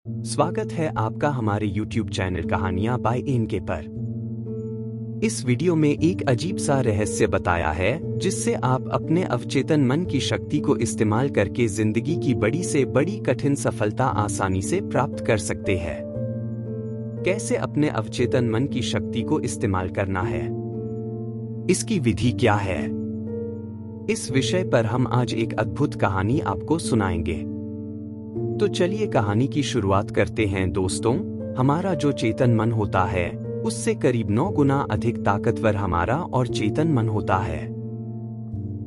स्वागत है आपका हमारे YouTube चैनल कहानियां बाय एनके पर। इस वीडियो में एक अजीब सा रहस्य बताया है जिससे आप अपने अवचेतन मन की शक्ति को इस्तेमाल करके जिंदगी की बड़ी से बड़ी कठिन सफलता आसानी से प्राप्त कर सकते हैं। कैसे अपने अवचेतन मन की शक्ति को इस्तेमाल करना है, इसकी विधि क्या है, इस विषय पर हम आज एक अद्भुत कहानी आपको सुनाएंगे। तो चलिए कहानी की शुरुआत करते हैं दोस्तों। हमारा जो चेतन मन होता है उससे करीब 9 गुना अधिक ताकतवर हमारा और चेतन मन होता है।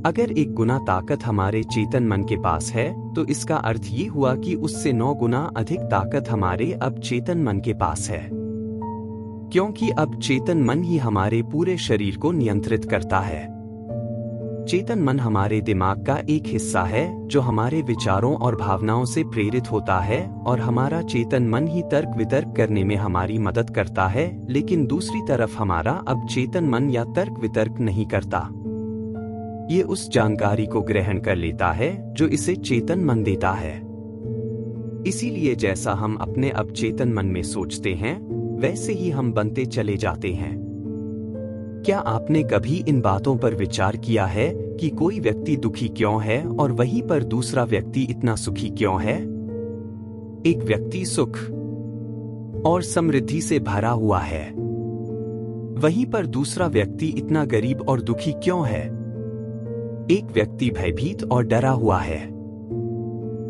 अगर 1 गुना ताकत हमारे चेतन मन के पास है तो इसका अर्थ ये हुआ कि उससे 9 गुना अधिक ताकत हमारे अब चेतन मन के पास है, क्योंकि अब चेतन मन ही हमारे पूरे शरीर को नियंत्रित करता है। चेतन मन हमारे दिमाग का एक हिस्सा है जो हमारे विचारों और भावनाओं से प्रेरित होता है और हमारा चेतन मन ही तर्क वितर्क करने में हमारी मदद करता है, लेकिन दूसरी तरफ हमारा अब चेतन मन या तर्क वितर्क नहीं करता। ये उस जानकारी को ग्रहण कर लेता है जो इसे चेतन मन देता है। इसीलिए जैसा हम अपने अब चेतन मन में सोचते हैं वैसे ही हम बनते चले जाते हैं। क्या आपने कभी इन बातों पर विचार किया है कि कोई व्यक्ति दुखी क्यों है और वहीं पर दूसरा व्यक्ति इतना सुखी क्यों है? एक व्यक्ति सुख और समृद्धि से भरा हुआ है, वहीं पर दूसरा व्यक्ति इतना गरीब और दुखी क्यों है? एक व्यक्ति भयभीत और डरा हुआ है,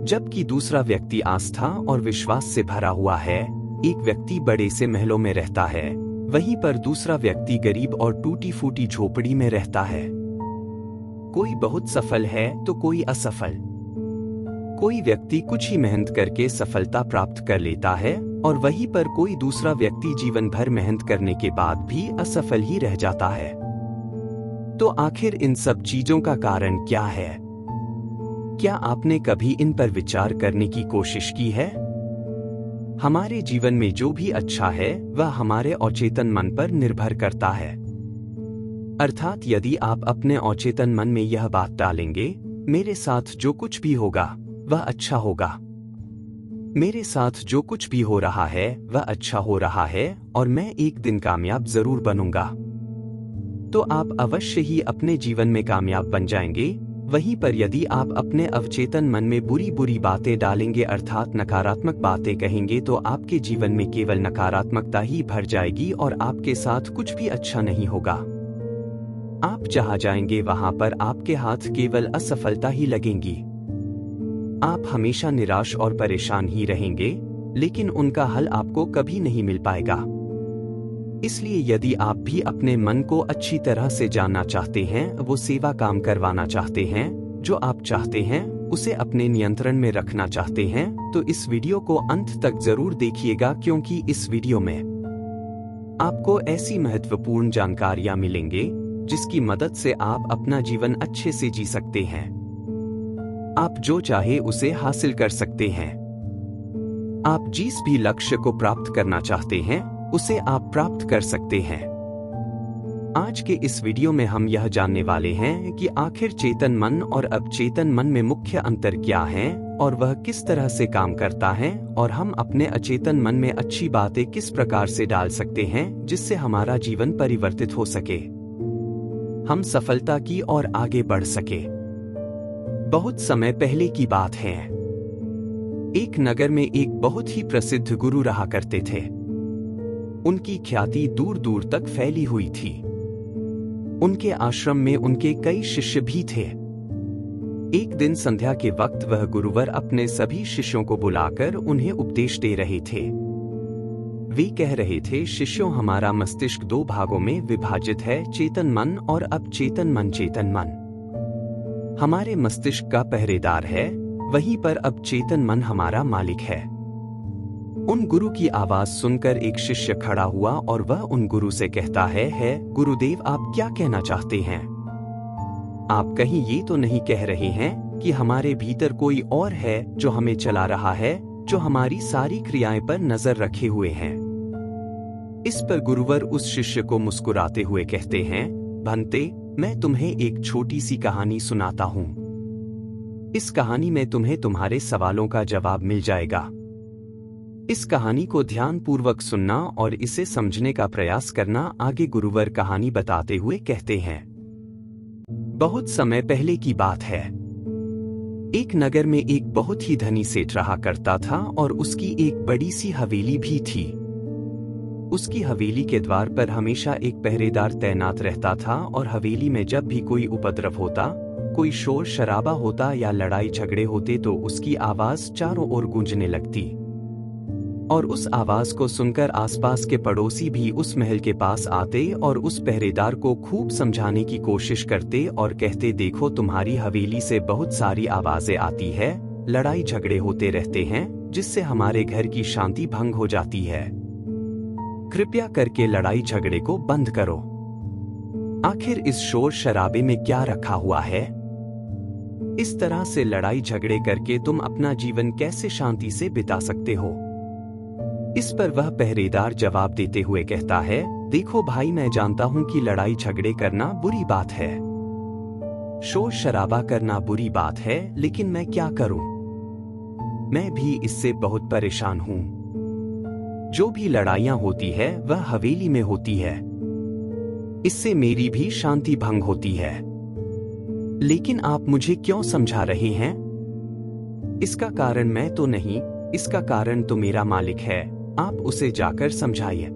जबकि दूसरा व्यक्ति आस्था और विश्वास से भरा हुआ है। एक व्यक्ति बड़े से महलों में रहता है, वहीं पर दूसरा व्यक्ति गरीब और टूटी फूटी झोपड़ी में रहता है। कोई बहुत सफल है तो कोई असफल। कोई व्यक्ति कुछ ही मेहनत करके सफलता प्राप्त कर लेता है और वहीं पर कोई दूसरा व्यक्ति जीवन भर मेहनत करने के बाद भी असफल ही रह जाता है। तो आखिर इन सब चीजों का कारण क्या है? क्या आपने कभी इन पर विचार करने की कोशिश की है? हमारे जीवन में जो भी अच्छा है वह हमारे अवचेतन मन पर निर्भर करता है। अर्थात यदि आप अपने अवचेतन मन में यह बात डालेंगे, मेरे साथ जो कुछ भी होगा वह अच्छा होगा, मेरे साथ जो कुछ भी हो रहा है वह अच्छा हो रहा है और मैं एक दिन कामयाब जरूर बनूंगा, तो आप अवश्य ही अपने जीवन में कामयाब बन जाएंगे। वहीं पर यदि आप अपने अवचेतन मन में बुरी बुरी बातें डालेंगे अर्थात नकारात्मक बातें कहेंगे, तो आपके जीवन में केवल नकारात्मकता ही भर जाएगी और आपके साथ कुछ भी अच्छा नहीं होगा। आप जहां जाएंगे वहां पर आपके हाथ केवल असफलता ही लगेंगी। आप हमेशा निराश और परेशान ही रहेंगे, लेकिन उनका हल आपको कभी नहीं मिल पाएगा। इसलिए यदि आप भी अपने मन को अच्छी तरह से जानना चाहते हैं, वो सेवा काम करवाना चाहते हैं, जो आप चाहते हैं उसे अपने नियंत्रण में रखना चाहते हैं, तो इस वीडियो को अंत तक जरूर देखिएगा, क्योंकि इस वीडियो में आपको ऐसी महत्वपूर्ण जानकारियां मिलेंगे जिसकी मदद से आप अपना जीवन अच्छे से जी सकते हैं। आप जो चाहे उसे हासिल कर सकते हैं। आप जिस भी लक्ष्य को प्राप्त करना चाहते हैं उसे आप प्राप्त कर सकते हैं। आज के इस वीडियो में हम यह जानने वाले हैं कि आखिर चेतन मन और अवचेतन मन में मुख्य अंतर क्या है और वह किस तरह से काम करता है, और हम अपने अचेतन मन में अच्छी बातें किस प्रकार से डाल सकते हैं जिससे हमारा जीवन परिवर्तित हो सके, हम सफलता की ओर आगे बढ़ सके। बहुत समय पहले की बात है। एक नगर में एक बहुत ही प्रसिद्ध गुरु रहा करते थे। उनकी ख्याति दूर दूर तक फैली हुई थी। उनके आश्रम में उनके कई शिष्य भी थे। एक दिन संध्या के वक्त वह गुरुवर अपने सभी शिष्यों को बुलाकर उन्हें उपदेश दे रहे थे। वे कह रहे थे, शिष्यों, हमारा मस्तिष्क 2 भागों में विभाजित है, चेतन मन और अवचेतन मन। चेतन मन हमारे मस्तिष्क का पहरेदार है, वहीं पर अवचेतन मन हमारा मालिक है। उन गुरु की आवाज सुनकर एक शिष्य खड़ा हुआ और वह उन गुरु से कहता है गुरुदेव, आप क्या कहना चाहते हैं? आप कहीं ये तो नहीं कह रहे हैं कि हमारे भीतर कोई और है जो हमें चला रहा है, जो हमारी सारी क्रियाएं पर नजर रखे हुए हैं? इस पर गुरुवर उस शिष्य को मुस्कुराते हुए कहते हैं, भंते, मैं तुम्हें एक छोटी सी कहानी सुनाता हूं। इस कहानी में तुम्हें तुम्हारे सवालों का जवाब मिल जाएगा। इस कहानी को ध्यानपूर्वक सुनना और इसे समझने का प्रयास करना। आगे गुरुवर कहानी बताते हुए कहते हैं। बहुत समय पहले की बात है। एक नगर में एक बहुत ही धनी सेठ रहा करता था और उसकी एक बड़ी सी हवेली भी थी। उसकी हवेली के द्वार पर हमेशा एक पहरेदार तैनात रहता था और हवेली में जब भी कोई उपद्रव होता, कोई शोर शराबा होता या लड़ाई झगड़े होते तो उसकी आवाज चारों ओर गूंजने लगती और उस आवाज को सुनकर आसपास के पड़ोसी भी उस महल के पास आते और उस पहरेदार को खूब समझाने की कोशिश करते और कहते, देखो तुम्हारी हवेली से बहुत सारी आवाजें आती है, लड़ाई झगड़े होते रहते हैं जिससे हमारे घर की शांति भंग हो जाती है। कृपया करके लड़ाई झगड़े को बंद करो। आखिर इस शोर शराबे में क्या रखा हुआ है? इस तरह से लड़ाई झगड़े करके तुम अपना जीवन कैसे शांति से बिता सकते हो? इस पर वह पहरेदार जवाब देते हुए कहता है, देखो भाई, मैं जानता हूं कि लड़ाई झगड़े करना बुरी बात है, शोर शराबा करना बुरी बात है, लेकिन मैं क्या करूं? मैं भी इससे बहुत परेशान हूं। जो भी लड़ाइयां होती है वह हवेली में होती है, इससे मेरी भी शांति भंग होती है। लेकिन आप मुझे क्यों समझा रहे हैं? इसका कारण मैं तो नहीं, इसका कारण तो मेरा मालिक है, आप उसे जाकर समझाइए।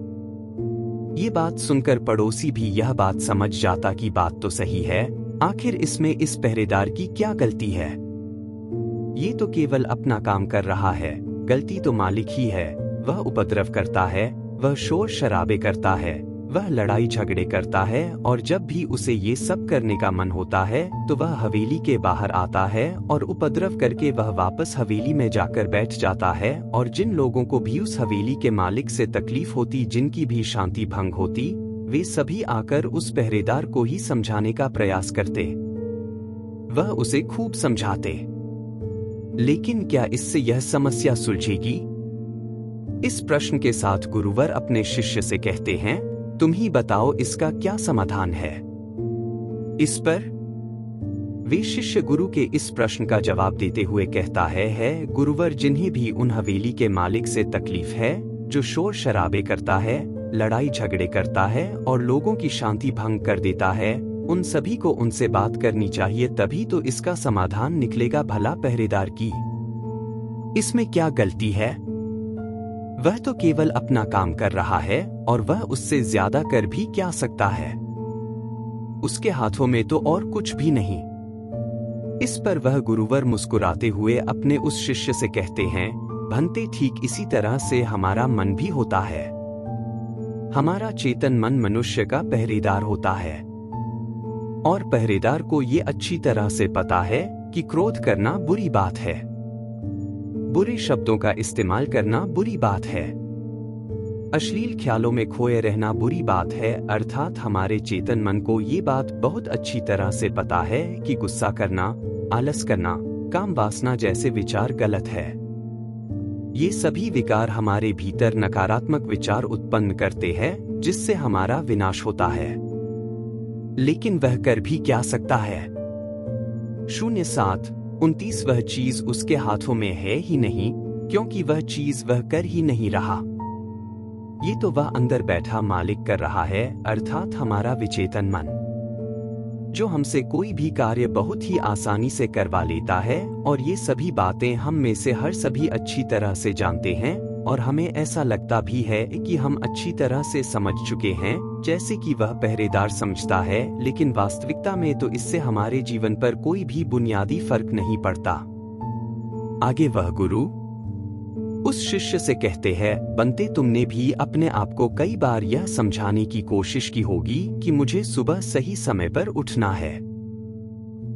ये बात सुनकर पड़ोसी भी यह बात समझ जाता कि बात तो सही है, आखिर इसमें इस पहरेदार की क्या गलती है? ये तो केवल अपना काम कर रहा है, गलती तो मालिक ही है। वह उपद्रव करता है, वह शोर शराबे करता है, वह लड़ाई झगड़े करता है और जब भी उसे ये सब करने का मन होता है तो वह हवेली के बाहर आता है और उपद्रव करके वह वापस हवेली में जाकर बैठ जाता है। और जिन लोगों को भी उस हवेली के मालिक से तकलीफ होती, जिनकी भी शांति भंग होती, वे सभी आकर उस पहरेदार को ही समझाने का प्रयास करते। वह उसे खूब समझाते, लेकिन क्या इससे यह समस्या सुलझेगी? इस प्रश्न के साथ गुरुवर अपने शिष्य से कहते हैं, तुम ही बताओ इसका क्या समाधान है? इस पर वे शिष्य गुरु के इस प्रश्न का जवाब देते हुए कहता है गुरुवर, जिन्हें भी उन हवेली के मालिक से तकलीफ है, जो शोर शराबे करता है, लड़ाई झगड़े करता है और लोगों की शांति भंग कर देता है, उन सभी को उनसे बात करनी चाहिए, तभी तो इसका समाधान निकलेगा। भला पहरेदार की इसमें क्या गलती है? वह तो केवल अपना काम कर रहा है और वह उससे ज्यादा कर भी क्या सकता है? उसके हाथों में तो और कुछ भी नहीं। इस पर वह गुरुवर मुस्कुराते हुए अपने उस शिष्य से कहते हैं, भंते, ठीक इसी तरह से हमारा मन भी होता है। हमारा चेतन मन मनुष्य का पहरेदार होता है और पहरेदार को ये अच्छी तरह से पता है कि क्रोध करना बुरी बात है, बुरे शब्दों का इस्तेमाल करना बुरी बात है, अश्लील ख्यालों में खोए रहना बुरी बात है। अर्थात हमारे चेतन मन को ये बात बहुत अच्छी तरह से पता है कि गुस्सा करना, आलस करना, काम वासना जैसे विचार गलत है। ये सभी विकार हमारे भीतर नकारात्मक विचार उत्पन्न करते हैं, जिससे हमारा विनाश होता है। लेकिन वह कर भी क्या सकता है? 07:29 वह चीज उसके हाथों में है ही नहीं, क्योंकि वह चीज वह कर ही नहीं रहा। ये तो वह अंदर बैठा मालिक कर रहा है, अर्थात हमारा विचेतन मन, जो हमसे कोई भी कार्य बहुत ही आसानी से करवा लेता है। और ये सभी बातें हम में से हर सभी अच्छी तरह से जानते हैं और हमें ऐसा लगता भी है कि हम अच्छी तरह से समझ चुके हैं, जैसे कि वह पहरेदार समझता है, लेकिन वास्तविकता में तो इससे हमारे जीवन पर कोई भी बुनियादी फर्क नहीं पड़ता। आगे वह गुरु उस शिष्य से कहते हैं, बंते, तुमने भी अपने आप को कई बार यह समझाने की कोशिश की होगी कि मुझे सुबह सही समय पर उठना है,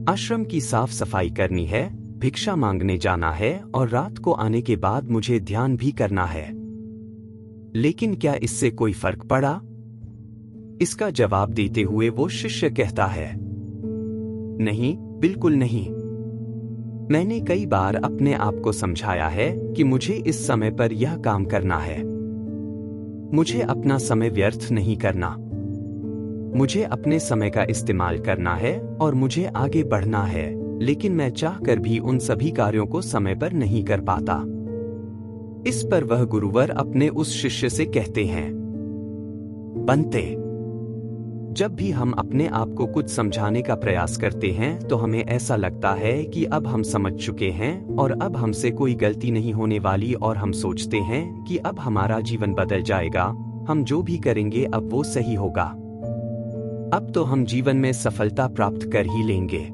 आश्रम की साफ सफाई करनी है, भिक्षा मांगने जाना है और रात को आने के बाद मुझे ध्यान भी करना है। लेकिन क्या इससे कोई फर्क पड़ा? इसका जवाब देते हुए वो शिष्य कहता है, नहीं, बिल्कुल नहीं। मैंने कई बार अपने आप को समझाया है कि मुझे इस समय पर यह काम करना है, मुझे अपना समय व्यर्थ नहीं करना, मुझे अपने समय का इस्तेमाल करना है और मुझे आगे बढ़ना है, लेकिन मैं चाहकर भी उन सभी कार्यों को समय पर नहीं कर पाता। इस पर वह गुरुवर अपने उस शिष्य से कहते हैं, बनते, जब भी हम अपने आप को कुछ समझाने का प्रयास करते हैं तो हमें ऐसा लगता है कि अब हम समझ चुके हैं और अब हमसे कोई गलती नहीं होने वाली, और हम सोचते हैं कि अब हमारा जीवन बदल जाएगा, हम जो भी करेंगे अब वो सही होगा, अब तो हम जीवन में सफलता प्राप्त कर ही लेंगे।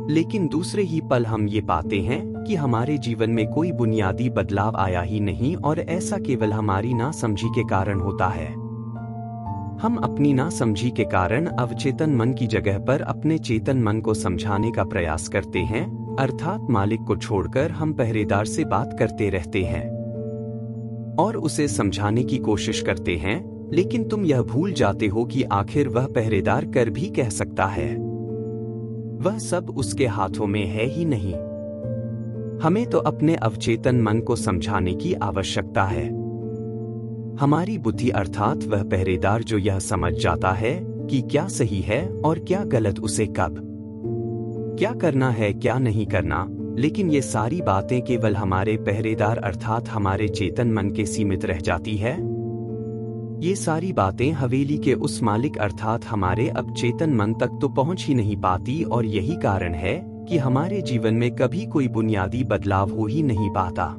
लेकिन दूसरे ही पल हम ये पाते हैं कि हमारे जीवन में कोई बुनियादी बदलाव आया ही नहीं, और ऐसा केवल हमारी नासमझी के कारण होता है। हम अपनी नासमझी के कारण अवचेतन मन की जगह पर अपने चेतन मन को समझाने का प्रयास करते हैं, अर्थात मालिक को छोड़कर हम पहरेदार से बात करते रहते हैं और उसे समझाने की कोशिश करते हैं, लेकिन तुम यह भूल जाते हो कि आखिर वह पहरेदार कर भी कह सकता है, वह सब उसके हाथों में है ही नहीं। हमें तो अपने अवचेतन मन को समझाने की आवश्यकता है। हमारी बुद्धि अर्थात वह पहरेदार जो यह समझ जाता है कि क्या सही है और क्या गलत, उसे कब क्या करना है क्या नहीं करना, लेकिन ये सारी बातें केवल हमारे पहरेदार अर्थात हमारे चेतन मन के सीमित रह जाती है। ये सारी बातें हवेली के उस मालिक अर्थात हमारे अब चेतन मन तक तो पहुंच ही नहीं पाती, और यही कारण है कि हमारे जीवन में कभी कोई बुनियादी बदलाव हो ही नहीं पाता।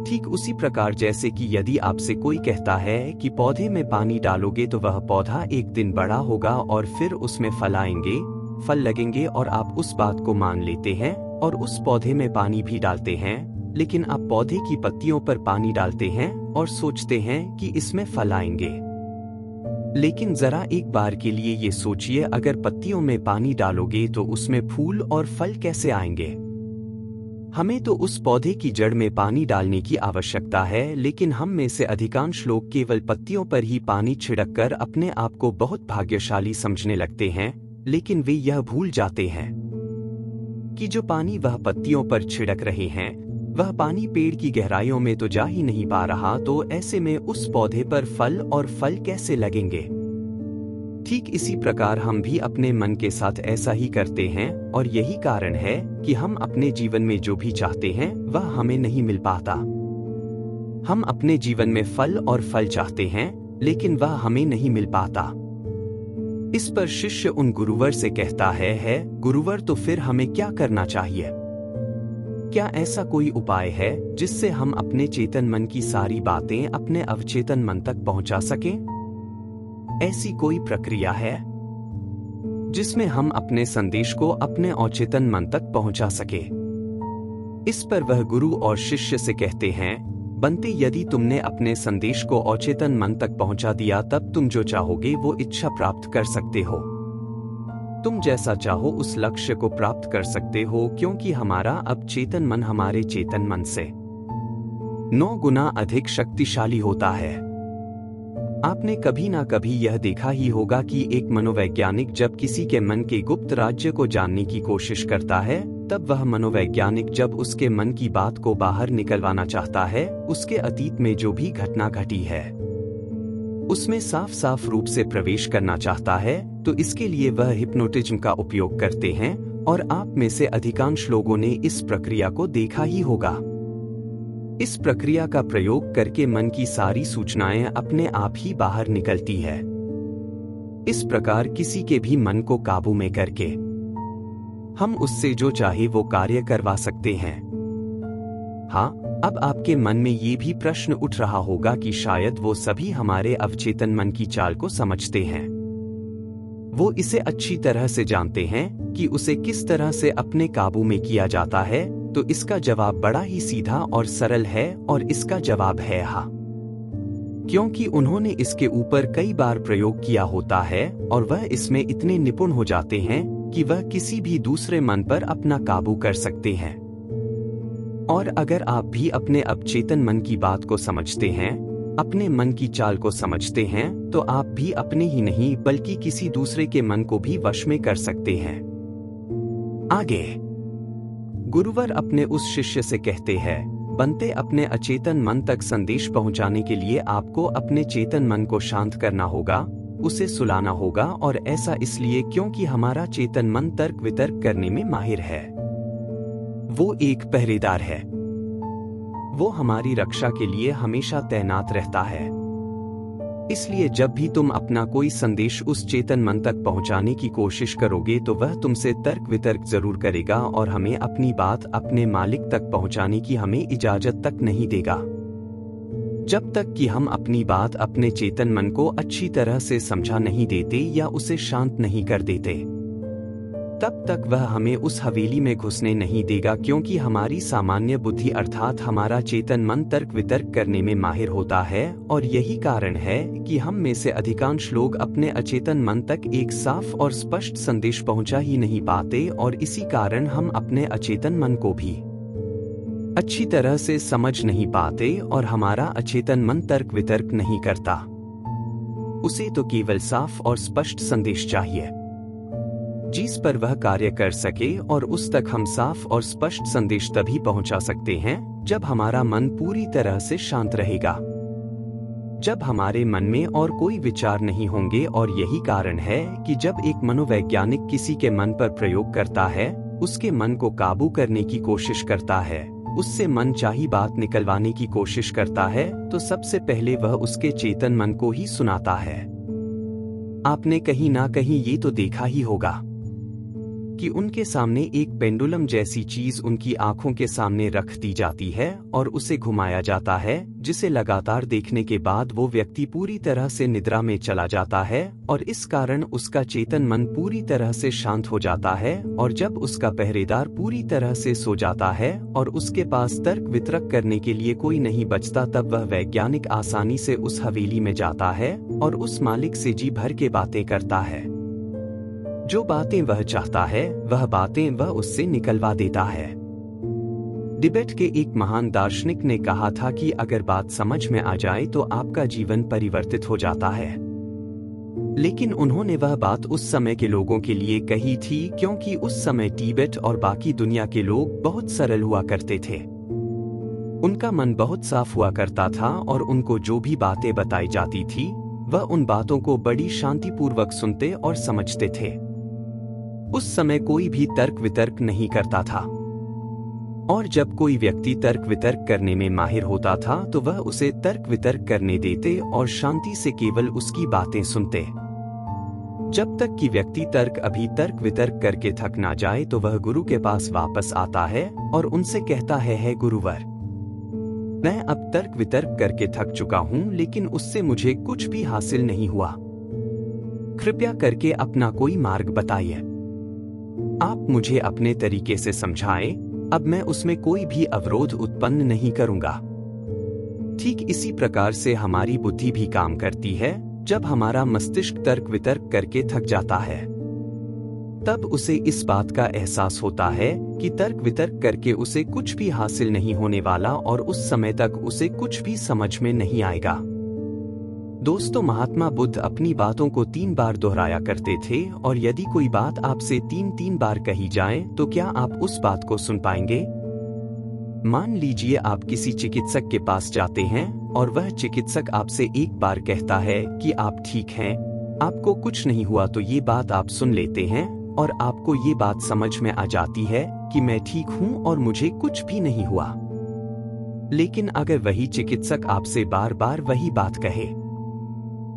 ठीक उसी प्रकार जैसे कि यदि आपसे कोई कहता है कि पौधे में पानी डालोगे तो वह पौधा एक दिन बड़ा होगा और फिर उसमें फल आएंगे, फल लगेंगे, और आप उस बात को मान लेते हैं और उस पौधे में पानी भी डालते हैं, लेकिन आप पौधे की पत्तियों पर पानी डालते हैं और सोचते हैं कि इसमें फल आएंगे। लेकिन जरा एक बार के लिए ये सोचिए, अगर पत्तियों में पानी डालोगे तो उसमें फूल और फल कैसे आएंगे? हमें तो उस पौधे की जड़ में पानी डालने की आवश्यकता है, लेकिन हम में से अधिकांश लोग केवल पत्तियों पर ही पानी छिड़ककर अपने आप को बहुत भाग्यशाली समझने लगते हैं, लेकिन वे यह भूल जाते हैं कि जो पानी वह पत्तियों पर छिड़क रहे हैं वह पानी पेड़ की गहराइयों में तो जा ही नहीं पा रहा, तो ऐसे में उस पौधे पर फल और फल कैसे लगेंगे? ठीक इसी प्रकार हम भी अपने मन के साथ ऐसा ही करते हैं, और यही कारण है कि हम अपने जीवन में जो भी चाहते हैं वह हमें नहीं मिल पाता। हम अपने जीवन में फल और फल चाहते हैं, लेकिन वह हमें नहीं मिल पाता। इस पर शिष्य उन गुरुवर से कहता है गुरुवर, तो फिर हमें क्या करना चाहिए? क्या ऐसा कोई उपाय है जिससे हम अपने चेतन मन की सारी बातें अपने अवचेतन मन तक पहुंचा सकें? ऐसी कोई प्रक्रिया है जिसमें हम अपने संदेश को अपने अवचेतन मन तक पहुंचा सके? इस पर वह गुरु और शिष्य से कहते हैं, बनते, यदि तुमने अपने संदेश को अवचेतन मन तक पहुंचा दिया तब तुम जो चाहोगे वो इच्छा प्राप्त कर सकते हो। तुम जैसा चाहो उस लक्ष्य को प्राप्त कर सकते हो, क्योंकि हमारा अब चेतन मन हमारे चेतन मन से 9 गुना अधिक शक्तिशाली होता है। आपने कभी ना कभी यह देखा ही होगा कि एक मनोवैज्ञानिक जब किसी के मन के गुप्त राज्य को जानने की कोशिश करता है, तब वह मनोवैज्ञानिक जब उसके मन की बात को बाहर निकलवाना चाहता है, उसके अतीत में जो भी घटना घटी है उसमें साफ साफ रूप से प्रवेश करना चाहता है, तो इसके लिए वह हिप्नोटिज्म का उपयोग करते हैं, और आप में से अधिकांश लोगों ने इस प्रक्रिया को देखा ही होगा। इस प्रक्रिया का प्रयोग करके मन की सारी सूचनाएं अपने आप ही बाहर निकलती है। इस प्रकार किसी के भी मन को काबू में करके हम उससे जो चाहे वो कार्य करवा सकते हैं। हाँ, अब आपके मन में ये भी प्रश्न उठ रहा होगा कि शायद वो सभी हमारे अवचेतन मन की चाल को समझते हैं, वो इसे अच्छी तरह से जानते हैं कि उसे किस तरह से अपने काबू में किया जाता है। तो इसका जवाब बड़ा ही सीधा और सरल है, और इसका जवाब है हाँ, क्योंकि उन्होंने इसके ऊपर कई बार प्रयोग किया होता है और वह इसमें इतने निपुण हो जाते हैं कि वह किसी भी दूसरे मन पर अपना काबू कर सकते हैं। और अगर आप भी अपने अवचेतन मन की बात को समझते हैं, अपने मन की चाल को समझते हैं, तो आप भी अपने ही नहीं बल्कि किसी दूसरे के मन को भी वश में कर सकते हैं। आगे गुरुवर अपने उस शिष्य से कहते हैं, बनते, अपने अचेतन मन तक संदेश पहुंचाने के लिए आपको अपने चेतन मन को शांत करना होगा, उसे सुलाना होगा, और ऐसा इसलिए क्योंकि हमारा चेतन मन तर्क वितर्क करने में माहिर है। वो एक पहरेदार है। वो हमारी रक्षा के लिए हमेशा तैनात रहता है। इसलिए जब भी तुम अपना कोई संदेश उस चेतन मन तक पहुंचाने की कोशिश करोगे तो वह तुमसे तर्क वितर्क जरूर करेगा और हमें अपनी बात अपने मालिक तक पहुंचाने की हमें इजाजत तक नहीं देगा। जब तक कि हम अपनी बात अपने चेतन मन को अच्छी तरह से समझा नहीं देते या उसे शांत नहीं कर देते, तब तक वह हमें उस हवेली में घुसने नहीं देगा, क्योंकि हमारी सामान्य बुद्धि अर्थात हमारा चेतन मन तर्क वितर्क करने में माहिर होता है। और यही कारण है कि हम में से अधिकांश लोग अपने अचेतन मन तक एक साफ और स्पष्ट संदेश पहुंचा ही नहीं पाते, और इसी कारण हम अपने अचेतन मन को भी अच्छी तरह से समझ नहीं पाते और हमारा अचेतन मन तर्क वितर्क नहीं करता। उसे तो केवल साफ और स्पष्ट संदेश चाहिए जिस पर वह कार्य कर सके, और उस तक हम साफ और स्पष्ट संदेश तभी पहुंचा सकते हैं जब हमारा मन पूरी तरह से शांत रहेगा, जब हमारे मन में और कोई विचार नहीं होंगे। और यही कारण है कि जब एक मनोवैज्ञानिक किसी के मन पर प्रयोग करता है, उसके मन को काबू करने की कोशिश करता है, उससे मन चाही बात निकलवाने की कोशिश करता है, तो सबसे पहले वह उसके चेतन मन को ही सुनाता है। आपने कहीं ना कहीं ये तो देखा ही होगा कि उनके सामने एक पेंडुलम जैसी चीज उनकी आंखों के सामने रख दी जाती है और उसे घुमाया जाता है, जिसे लगातार देखने के बाद वो व्यक्ति पूरी तरह से निद्रा में चला जाता है और इस कारण उसका चेतन मन पूरी तरह से शांत हो जाता है। और जब उसका पहरेदार पूरी तरह से सो जाता है और उसके पास तर्क वितर्क करने के लिए कोई नहीं बचता, तब वह वैज्ञानिक आसानी से उस हवेली में जाता है और उस मालिक से जी भर के बातें करता है। जो बातें वह चाहता है वह बातें वह उससे निकलवा देता है। तिबेट के एक महान दार्शनिक ने कहा था कि अगर बात समझ में आ जाए तो आपका जीवन परिवर्तित हो जाता है। लेकिन उन्होंने वह बात उस समय के लोगों के लिए कही थी, क्योंकि उस समय तिबेट और बाकी दुनिया के लोग बहुत सरल हुआ करते थे। उनका मन बहुत साफ हुआ करता था और उनको जो भी बातें बताई जाती थी वह उन बातों को बड़ी शांतिपूर्वक सुनते और समझते थे। उस समय कोई भी तर्क वितर्क नहीं करता था, और जब कोई व्यक्ति तर्क वितर्क करने में माहिर होता था तो वह उसे तर्क वितर्क करने देते और शांति से केवल उसकी बातें सुनते। जब तक कि व्यक्ति तर्क वितर्क करके थक ना जाए तो वह गुरु के पास वापस आता है और उनसे कहता है गुरुवर, मैं अब तर्क वितर्क करके थक चुका हूँ, लेकिन उससे मुझे कुछ भी हासिल नहीं हुआ। कृपया करके अपना कोई मार्ग बताइए। आप मुझे अपने तरीके से समझाएं, अब मैं उसमें कोई भी अवरोध उत्पन्न नहीं करूंगा। ठीक इसी प्रकार से हमारी बुद्धि भी काम करती है। जब हमारा मस्तिष्क तर्क वितर्क करके थक जाता है तब उसे इस बात का एहसास होता है कि तर्क वितर्क करके उसे कुछ भी हासिल नहीं होने वाला और उस समय तक उसे कुछ भी समझ में नहीं आएगा। दोस्तों, महात्मा बुद्ध अपनी बातों को 3 बार दोहराया करते थे, और यदि कोई बात आपसे 3 बार कही जाए तो क्या आप उस बात को सुन पाएंगे? मान लीजिए आप किसी चिकित्सक के पास जाते हैं और वह चिकित्सक आपसे एक बार कहता है कि आप ठीक हैं, आपको कुछ नहीं हुआ, तो ये बात आप सुन लेते हैं और आपको ये बात समझ में आ जाती है कि मैं ठीक हूँ और मुझे कुछ भी नहीं हुआ। लेकिन अगर वही चिकित्सक आपसे बार बार वही बात कहे,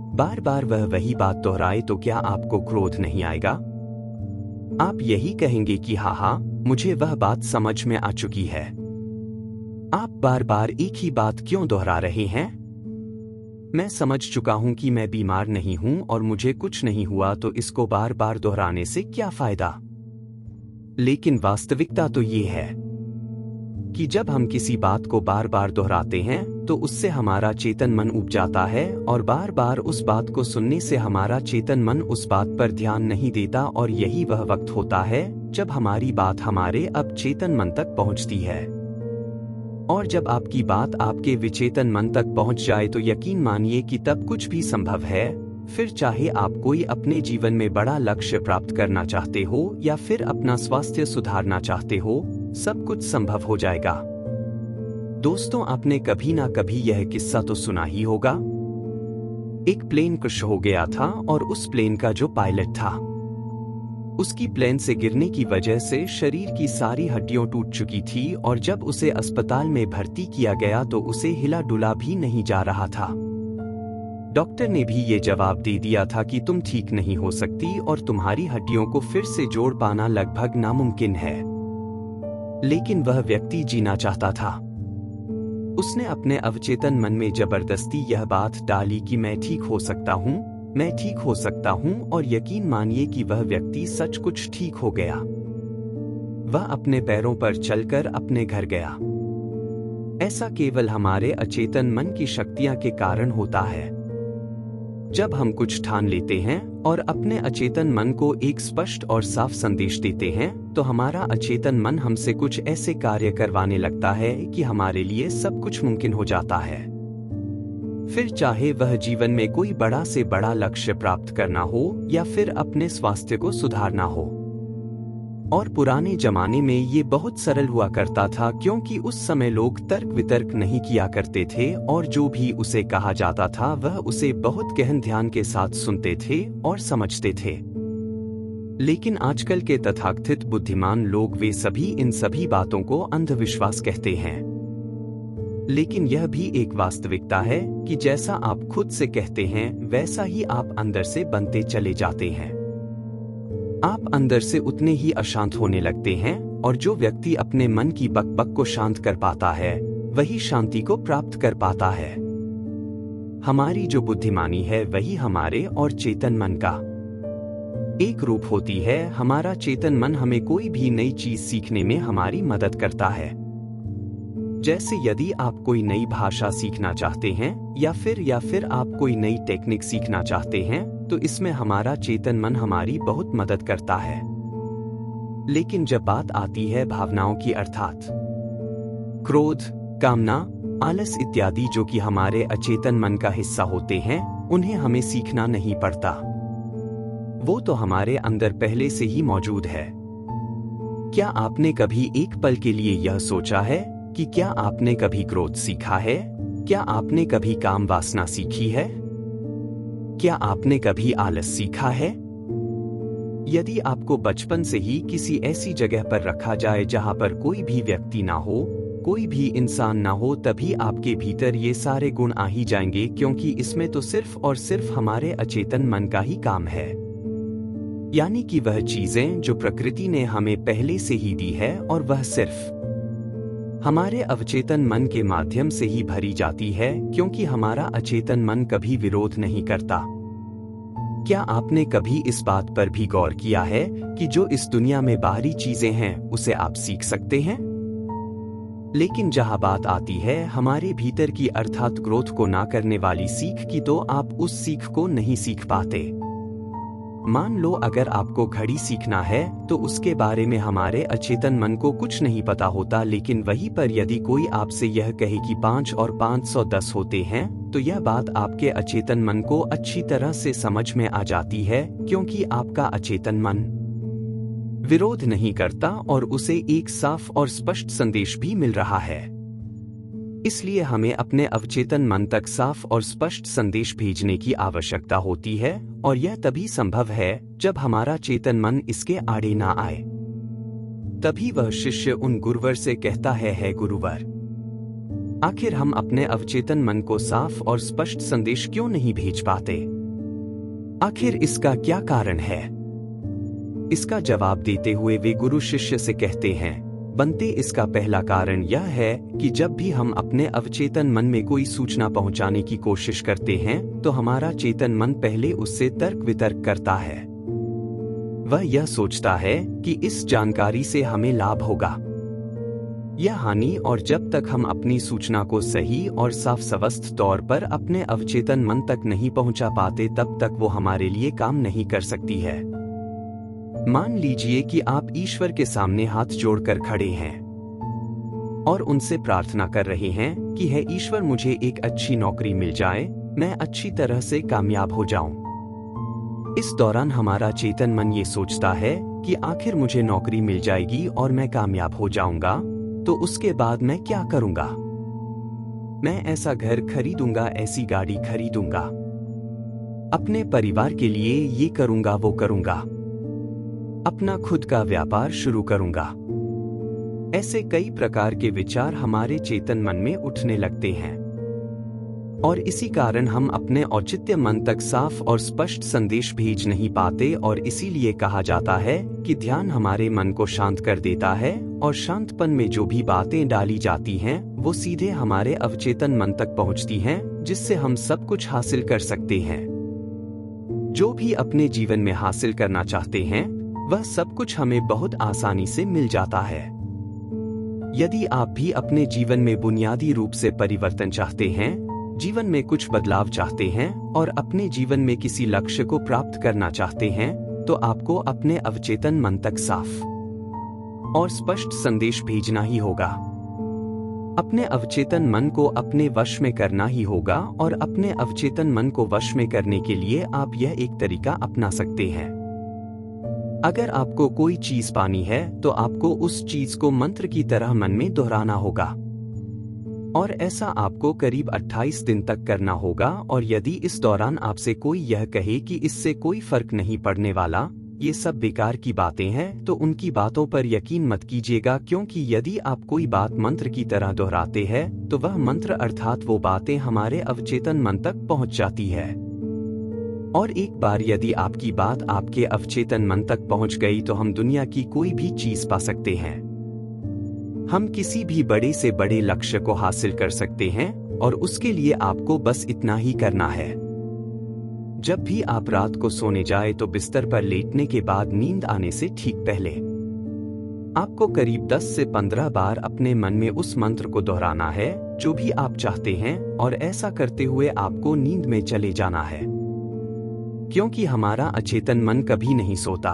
बार बार वह वही बात दोहराए, तो क्या आपको क्रोध नहीं आएगा? आप यही कहेंगे कि हाँ, मुझे वह बात समझ में आ चुकी है। आप बार बार एक ही बात क्यों दोहरा रहे हैं? मैं समझ चुका हूं कि मैं बीमार नहीं हूं और मुझे कुछ नहीं हुआ, तो इसको बार बार दोहराने से क्या फायदा? लेकिन वास्तविकता तो ये है कि जब हम किसी बात को बार बार दोहराते हैं तो उससे हमारा चेतन मन ऊब जाता है, और बार बार उस बात को सुनने से हमारा चेतन मन उस बात पर ध्यान नहीं देता, और यही वह वक्त होता है जब हमारी बात हमारे अब चेतन मन तक पहुंचती है। और जब आपकी बात आपके विचेतन मन तक पहुंच जाए तो यकीन मानिए कि तब कुछ भी संभव है। फिर चाहे आप कोई अपने जीवन में बड़ा लक्ष्य प्राप्त करना चाहते हो या फिर अपना स्वास्थ्य सुधारना चाहते हो, सब कुछ संभव हो जाएगा। दोस्तों, आपने कभी ना कभी यह किस्सा तो सुना ही होगा। एक प्लेन क्रैश हो गया था और उस प्लेन का जो पायलट था उसकी प्लेन से गिरने की वजह से शरीर की सारी हड्डियां टूट चुकी थी और जब उसे अस्पताल में भर्ती किया गया तो उसे हिला डुला भी नहीं जा रहा था। डॉक्टर ने भी ये जवाब दे दिया था कि तुम ठीक नहीं हो सकती और तुम्हारी हड्डियों को फिर से जोड़ पाना लगभग नामुमकिन है। लेकिन वह व्यक्ति जीना चाहता था। उसने अपने अवचेतन मन में जबरदस्ती यह बात डाली कि मैं ठीक हो सकता हूँ, मैं ठीक हो सकता हूँ, और यकीन मानिए कि वह व्यक्ति सच कुछ ठीक हो गया। वह अपने पैरों पर चलकर अपने घर गया। ऐसा केवल हमारे अचेतन मन की शक्तियां के कारण होता है। जब हम कुछ ठान लेते हैं और अपने अचेतन मन को एक स्पष्ट और साफ संदेश देते हैं, तो हमारा अचेतन मन हमसे कुछ ऐसे कार्य करवाने लगता है कि हमारे लिए सब कुछ मुमकिन हो जाता है। फिर चाहे वह जीवन में कोई बड़ा से बड़ा लक्ष्य प्राप्त करना हो या फिर अपने स्वास्थ्य को सुधारना हो। और पुराने जमाने में ये बहुत सरल हुआ करता था, क्योंकि उस समय लोग तर्क वितर्क नहीं किया करते थे और जो भी उसे कहा जाता था वह उसे बहुत गहन ध्यान के साथ सुनते थे और समझते थे। लेकिन आजकल के तथाकथित बुद्धिमान लोग वे सभी इन सभी बातों को अंधविश्वास कहते हैं। लेकिन यह भी एक वास्तविकता है कि जैसा आप खुद से कहते हैं वैसा ही आप अंदर से बनते चले जाते हैं। आप अंदर से उतने ही अशांत होने लगते हैं और जो व्यक्ति अपने मन की बकबक को शांत कर पाता है वही शांति को प्राप्त कर पाता है। हमारी जो बुद्धिमानी है वही हमारे और चेतन मन का एक रूप होती है। हमारा चेतन मन हमें कोई भी नई चीज सीखने में हमारी मदद करता है। जैसे यदि आप कोई नई भाषा सीखना चाहते हैं या फिर आप कोई नई टेक्निक सीखना चाहते हैं, तो इसमें हमारा चेतन मन हमारी बहुत मदद करता है। लेकिन जब बात आती है भावनाओं की, अर्थात क्रोध, कामना, आलस इत्यादि, जो कि हमारे अचेतन मन का हिस्सा होते हैं, उन्हें हमें सीखना नहीं पड़ता। वो तो हमारे अंदर पहले से ही मौजूद है। क्या आपने कभी एक पल के लिए यह सोचा है कि क्या आपने कभी क्रोध सीखा है? क्या आपने कभी काम वासना सीखी है? क्या आपने कभी आलस सीखा है? यदि आपको बचपन से ही किसी ऐसी जगह पर रखा जाए जहां पर कोई भी व्यक्ति ना हो, कोई भी इंसान ना हो, तभी आपके भीतर ये सारे गुण आ ही जाएंगे, क्योंकि इसमें तो सिर्फ और सिर्फ हमारे अचेतन मन का ही काम है। यानी कि वह चीजें जो प्रकृति ने हमें पहले से ही दी है और वह सिर्फ हमारे अवचेतन मन के माध्यम से ही भरी जाती है, क्योंकि हमारा अचेतन मन कभी विरोध नहीं करता। क्या आपने कभी इस बात पर भी गौर किया है कि जो इस दुनिया में बाहरी चीजें हैं उसे आप सीख सकते हैं, लेकिन जहां बात आती है हमारे भीतर की, अर्थात ग्रोथ को ना करने वाली सीख की, तो आप उस सीख को नहीं सीख पाते। मान लो अगर आपको घड़ी सीखना है तो उसके बारे में हमारे अचेतन मन को कुछ नहीं पता होता, लेकिन वहीं पर यदि कोई आपसे यह कहे कि 5 और 510 होते हैं, तो यह बात आपके अचेतन मन को अच्छी तरह से समझ में आ जाती है, क्योंकि आपका अचेतन मन विरोध नहीं करता और उसे एक साफ और स्पष्ट संदेश भी मिल रहा है। इसलिए हमें अपने अवचेतन मन तक साफ और स्पष्ट संदेश भेजने की आवश्यकता होती है, और यह तभी संभव है जब हमारा चेतन मन इसके आड़े ना आए। तभी वह शिष्य उन गुरुवर से कहता है गुरुवर, आखिर हम अपने अवचेतन मन को साफ और स्पष्ट संदेश क्यों नहीं भेज पाते? आखिर इसका क्या कारण है? इसका जवाब देते हुए वे गुरु शिष्य से कहते हैं, बनते इसका पहला कारण यह है कि जब भी हम अपने अवचेतन मन में कोई सूचना पहुंचाने की कोशिश करते हैं तो हमारा चेतन मन पहले उससे तर्क वितर्क करता है। वह यह सोचता है कि इस जानकारी से हमें लाभ होगा या हानि, और जब तक हम अपनी सूचना को सही और साफ स्वस्थ तौर पर अपने अवचेतन मन तक नहीं पहुंचा पाते, तब तक वो हमारे लिए काम नहीं कर सकती है। मान लीजिए कि आप ईश्वर के सामने हाथ जोड़कर खड़े हैं और उनसे प्रार्थना कर रहे हैं कि हे ईश्वर, मुझे एक अच्छी नौकरी मिल जाए, मैं अच्छी तरह से कामयाब हो जाऊं। इस दौरान हमारा चेतन मन ये सोचता है कि आखिर मुझे नौकरी मिल जाएगी और मैं कामयाब हो जाऊंगा, तो उसके बाद मैं क्या करूंगा? मैं ऐसा घर खरीदूंगा, ऐसी गाड़ी खरीदूंगा, अपने परिवार के लिए ये करूंगा, वो करूंगा। अपना खुद का व्यापार शुरू करूंगा। ऐसे कई प्रकार के विचार हमारे चेतन मन में उठने लगते हैं और इसी कारण हम अपने औचित्य मन तक साफ और स्पष्ट संदेश भेज नहीं पाते और इसीलिए कहा जाता है कि ध्यान हमारे मन को शांत कर देता है और शांतपन में जो भी बातें डाली जाती हैं वो सीधे हमारे अवचेतन मन तक पहुंचती हैं, जिससे हम सब कुछ हासिल कर सकते हैं। जो भी अपने जीवन में हासिल करना चाहते हैं वह सब कुछ हमें बहुत आसानी से मिल जाता है। यदि आप भी अपने जीवन में बुनियादी रूप से परिवर्तन चाहते हैं, जीवन में कुछ बदलाव चाहते हैं और अपने जीवन में किसी लक्ष्य को प्राप्त करना चाहते हैं, तो आपको अपने अवचेतन मन तक साफ और स्पष्ट संदेश भेजना ही होगा। अपने अवचेतन मन को अपने वश में करना ही होगा और अपने अवचेतन मन को वश में करने के लिए आप यह एक तरीका अपना सकते हैं। अगर आपको कोई चीज पानी है तो आपको उस चीज को मंत्र की तरह मन में दोहराना होगा और ऐसा आपको करीब 28 दिन तक करना होगा। और यदि इस दौरान आपसे कोई यह कहे कि इससे कोई फर्क नहीं पड़ने वाला, ये सब बेकार की बातें हैं, तो उनकी बातों पर यकीन मत कीजिएगा, क्योंकि यदि आप कोई बात मंत्र की तरह दोहराते हैं तो वह मंत्र अर्थात वो बातें हमारे अवचेतन मन तक पहुंच जाती है। और एक बार यदि आपकी बात आपके अवचेतन मन तक पहुंच गई तो हम दुनिया की कोई भी चीज पा सकते हैं। हम किसी भी बड़े से बड़े लक्ष्य को हासिल कर सकते हैं और उसके लिए आपको बस इतना ही करना है। जब भी आप रात को सोने जाए तो बिस्तर पर लेटने के बाद नींद आने से ठीक पहले आपको करीब 10 से 15 बार अपने मन में उस मंत्र को दोहराना है जो भी आप चाहते हैं, और ऐसा करते हुए आपको नींद में चले जाना है, क्योंकि हमारा अचेतन मन कभी नहीं सोता।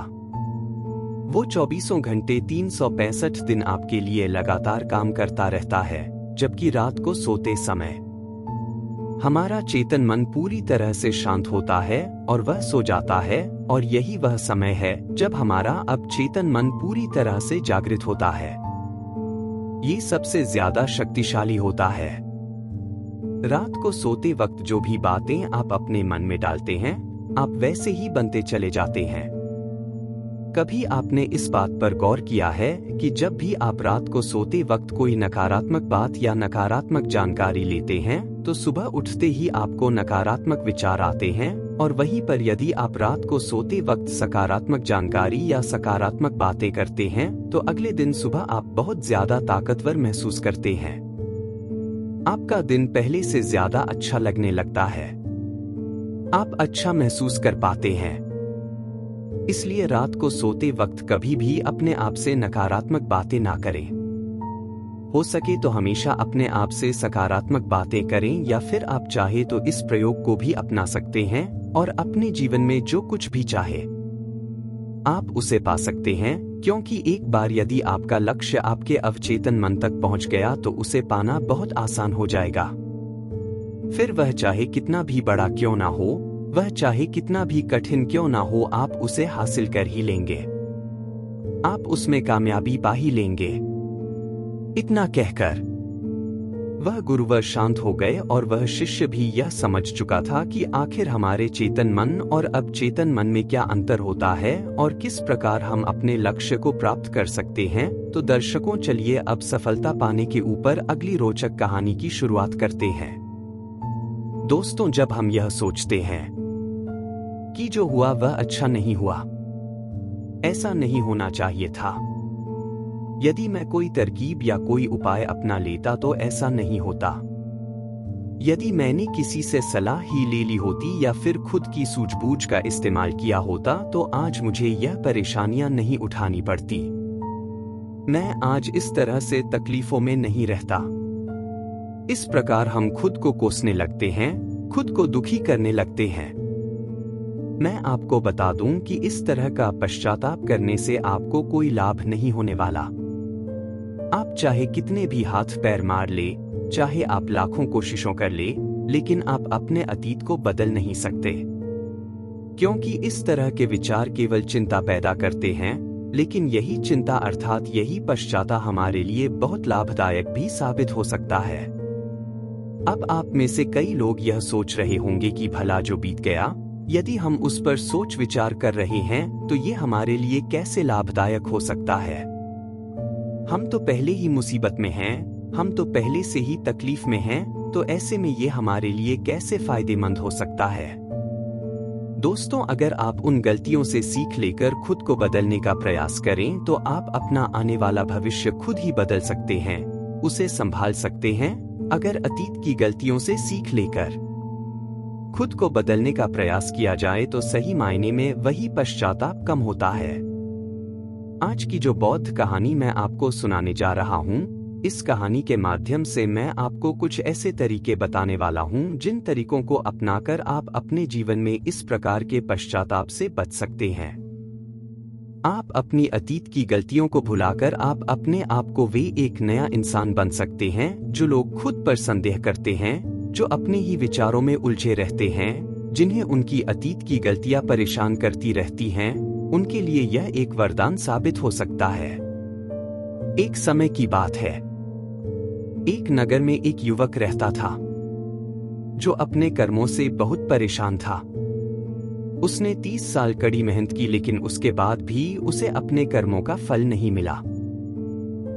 वो 24 घंटे 365 दिन आपके लिए लगातार काम करता रहता है, जबकि रात को सोते समय हमारा चेतन मन पूरी तरह से शांत होता है और वह सो जाता है, और यही वह समय है जब हमारा अब चेतन मन पूरी तरह से जागृत होता है। ये सबसे ज्यादा शक्तिशाली होता है। रात को सोते वक्त जो भी बातें आप अपने मन में डालते हैं, आप वैसे ही बनते चले जाते हैं। कभी आपने इस बात पर गौर किया है कि जब भी आप रात को सोते वक्त कोई नकारात्मक बात या नकारात्मक जानकारी लेते हैं तो सुबह उठते ही आपको नकारात्मक विचार आते हैं, और वहीं पर यदि आप रात को सोते वक्त सकारात्मक जानकारी या सकारात्मक बातें करते हैं तो अगले दिन सुबह आप बहुत ज्यादा ताकतवर महसूस करते हैं। आपका दिन पहले से ज्यादा अच्छा लगने लगता है, आप अच्छा महसूस कर पाते हैं। इसलिए रात को सोते वक्त कभी भी अपने आप से नकारात्मक बातें ना करें। हो सके तो हमेशा अपने आप से सकारात्मक बातें करें, या फिर आप चाहे तो इस प्रयोग को भी अपना सकते हैं और अपने जीवन में जो कुछ भी चाहे आप उसे पा सकते हैं, क्योंकि एक बार यदि आपका लक्ष्य आपके अवचेतन मन तक पहुंच गया तो उसे पाना बहुत आसान हो जाएगा। फिर वह चाहे कितना भी बड़ा क्यों ना हो, वह चाहे कितना भी कठिन क्यों ना हो, आप उसे हासिल कर ही लेंगे, आप उसमें कामयाबी पा ही लेंगे। इतना कहकर वह गुरुवर शांत हो गए और वह शिष्य भी यह समझ चुका था कि आखिर हमारे चेतन मन और अवचेतन मन में क्या अंतर होता है और किस प्रकार हम अपने लक्ष्य को प्राप्त कर सकते हैं। तो दर्शकों, चलिए अब सफलता पाने के ऊपर अगली रोचक कहानी की शुरुआत करते हैं। दोस्तों, जब हम यह सोचते हैं कि जो हुआ वह अच्छा नहीं हुआ, ऐसा नहीं होना चाहिए था, यदि मैं कोई तरकीब या कोई उपाय अपना लेता तो ऐसा नहीं होता, यदि मैंने किसी से सलाह ही ले ली होती या फिर खुद की सूझबूझ का इस्तेमाल किया होता तो आज मुझे यह परेशानियां नहीं उठानी पड़ती, मैं आज इस तरह से तकलीफों में नहीं रहता। इस प्रकार हम खुद को कोसने लगते हैं, खुद को दुखी करने लगते हैं। मैं आपको बता दूं कि इस तरह का पश्चाताप करने से आपको कोई लाभ नहीं होने वाला। आप चाहे कितने भी हाथ पैर मार ले, चाहे आप लाखों कोशिशों कर ले, लेकिन आप अपने अतीत को बदल नहीं सकते, क्योंकि इस तरह के विचार केवल चिंता पैदा करते हैं। लेकिन यही चिंता अर्थात यही पश्चाताप हमारे लिए बहुत लाभदायक भी साबित हो सकता है। अब आप में से कई लोग यह सोच रहे होंगे कि भला जो बीत गया यदि हम उस पर सोच विचार कर रहे हैं तो ये हमारे लिए कैसे लाभदायक हो सकता है। हम तो पहले ही मुसीबत में हैं, हम तो पहले से ही तकलीफ में हैं, तो ऐसे में ये हमारे लिए कैसे फायदेमंद हो सकता है। दोस्तों, अगर आप उन गलतियों से सीख लेकर खुद को बदलने का प्रयास करें तो आप अपना आने वाला भविष्य खुद ही बदल सकते हैं, उसे संभाल सकते हैं। अगर अतीत की गलतियों से सीख लेकर खुद को बदलने का प्रयास किया जाए तो सही मायने में वही पश्चाताप कम होता है। आज की जो बौद्ध कहानी मैं आपको सुनाने जा रहा हूँ, इस कहानी के माध्यम से मैं आपको कुछ ऐसे तरीके बताने वाला हूँ जिन तरीकों को अपनाकर आप अपने जीवन में इस प्रकार के पश्चाताप से बच सकते हैं। आप अपनी अतीत की गलतियों को भुलाकर आप अपने आप को वे एक नया इंसान बन सकते हैं जो लोग खुद पर संदेह करते हैं, जो अपने ही विचारों में उलझे रहते हैं, जिन्हें उनकी अतीत की गलतियां परेशान करती रहती हैं। उनके लिए यह एक वरदान साबित हो सकता है। एक समय की बात है, एक नगर में एक युवक रहता था जो अपने कर्मों से बहुत परेशान था। उसने 30 साल कड़ी मेहनत की, लेकिन उसके बाद भी उसे अपने कर्मों का फल नहीं मिला,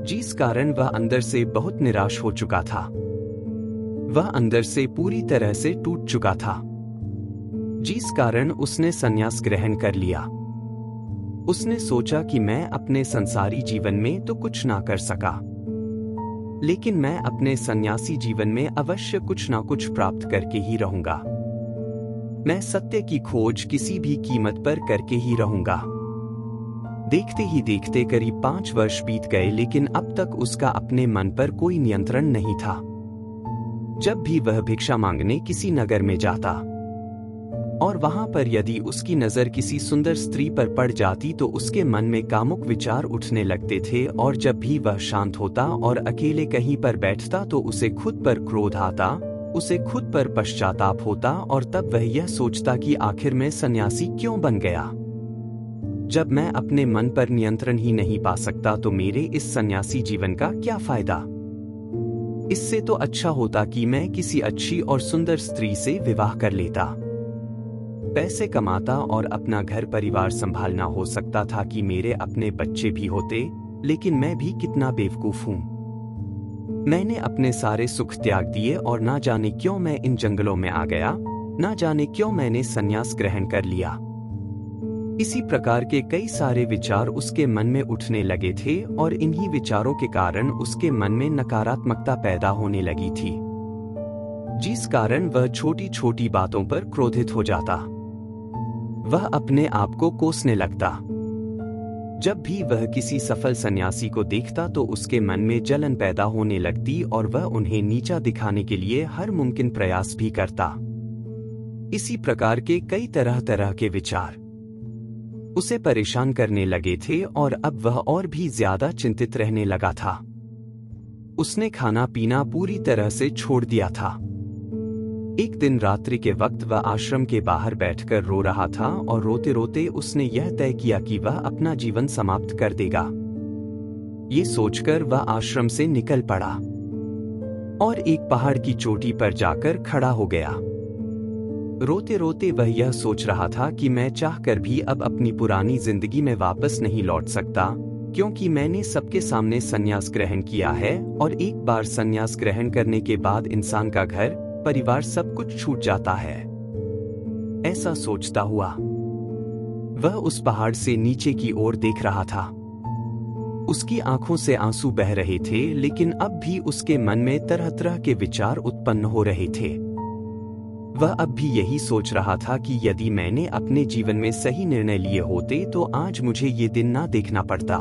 जिस कारण वह अंदर से बहुत निराश हो चुका था। वह अंदर से पूरी तरह से टूट चुका था, जिस कारण उसने संन्यास ग्रहण कर लिया। उसने सोचा कि मैं अपने संसारी जीवन में तो कुछ ना कर सका, लेकिन मैं अपने सन्यासी जीवन में अवश्य कुछ ना कुछ प्राप्त करके ही रहूंगा। मैं सत्य की खोज किसी भी कीमत पर करके ही रहूंगा। देखते ही देखते करीब 5 वर्ष बीत गए, लेकिन अब तक उसका अपने मन पर कोई नियंत्रण नहीं था। जब भी वह भिक्षा मांगने किसी नगर में जाता और वहां पर यदि उसकी नजर किसी सुंदर स्त्री पर पड़ जाती तो उसके मन में कामुक विचार उठने लगते थे, और जब भी वह शांत होता और अकेले कहीं पर बैठता तो उसे खुद पर क्रोध आता, उसे खुद पर पश्चाताप होता, और तब वह यह सोचता कि आखिर मैं सन्यासी क्यों बन गया। जब मैं अपने मन पर नियंत्रण ही नहीं पा सकता तो मेरे इस सन्यासी जीवन का क्या फायदा। इससे तो अच्छा होता कि मैं किसी अच्छी और सुंदर स्त्री से विवाह कर लेता, पैसे कमाता और अपना घर परिवार संभालना। हो सकता था कि मेरे अपने बच्चे भी होते, लेकिन मैं भी कितना बेवकूफ हूं। मैंने अपने सारे सुख त्याग दिए और ना जाने क्यों मैं इन जंगलों में आ गया, ना जाने क्यों मैंने संन्यास ग्रहण कर लिया। इसी प्रकार के कई सारे विचार उसके मन में उठने लगे थे, और इन्हीं विचारों के कारण उसके मन में नकारात्मकता पैदा होने लगी थी, जिस कारण वह छोटी छोटी बातों पर क्रोधित हो जाता। वह अपने आप को कोसने लगता। जब भी वह किसी सफल सन्यासी को देखता तो उसके मन में जलन पैदा होने लगती और वह उन्हें नीचा दिखाने के लिए हर मुमकिन प्रयास भी करता। इसी प्रकार के कई तरह तरह के विचार उसे परेशान करने लगे थे, और अब वह और भी ज्यादा चिंतित रहने लगा था। उसने खाना पीना पूरी तरह से छोड़ दिया था। एक दिन रात्रि के वक्त वह आश्रम के बाहर बैठकर रो रहा था, और रोते रोते उसने यह तय किया कि वह अपना जीवन समाप्त कर देगा। ये सोचकर वह आश्रम से निकल पड़ा और एक पहाड़ की चोटी पर जाकर खड़ा हो गया। रोते रोते वह यह सोच रहा था कि मैं चाहकर भी अब अपनी पुरानी जिंदगी में वापस नहीं लौट सकता, क्योंकि मैंने सबके सामने संन्यास ग्रहण किया है, और एक बार संन्यास ग्रहण करने के बाद इंसान का घर परिवार सब कुछ छूट जाता है। ऐसा सोचता हुआ वह उस पहाड़ से नीचे की ओर देख रहा था। उसकी आंखों से आंसू बह रहे थे, लेकिन अब भी उसके मन में तरह तरह के विचार उत्पन्न हो रहे थे। वह अब भी यही सोच रहा था कि यदि मैंने अपने जीवन में सही निर्णय लिए होते तो आज मुझे ये दिन ना देखना पड़ता।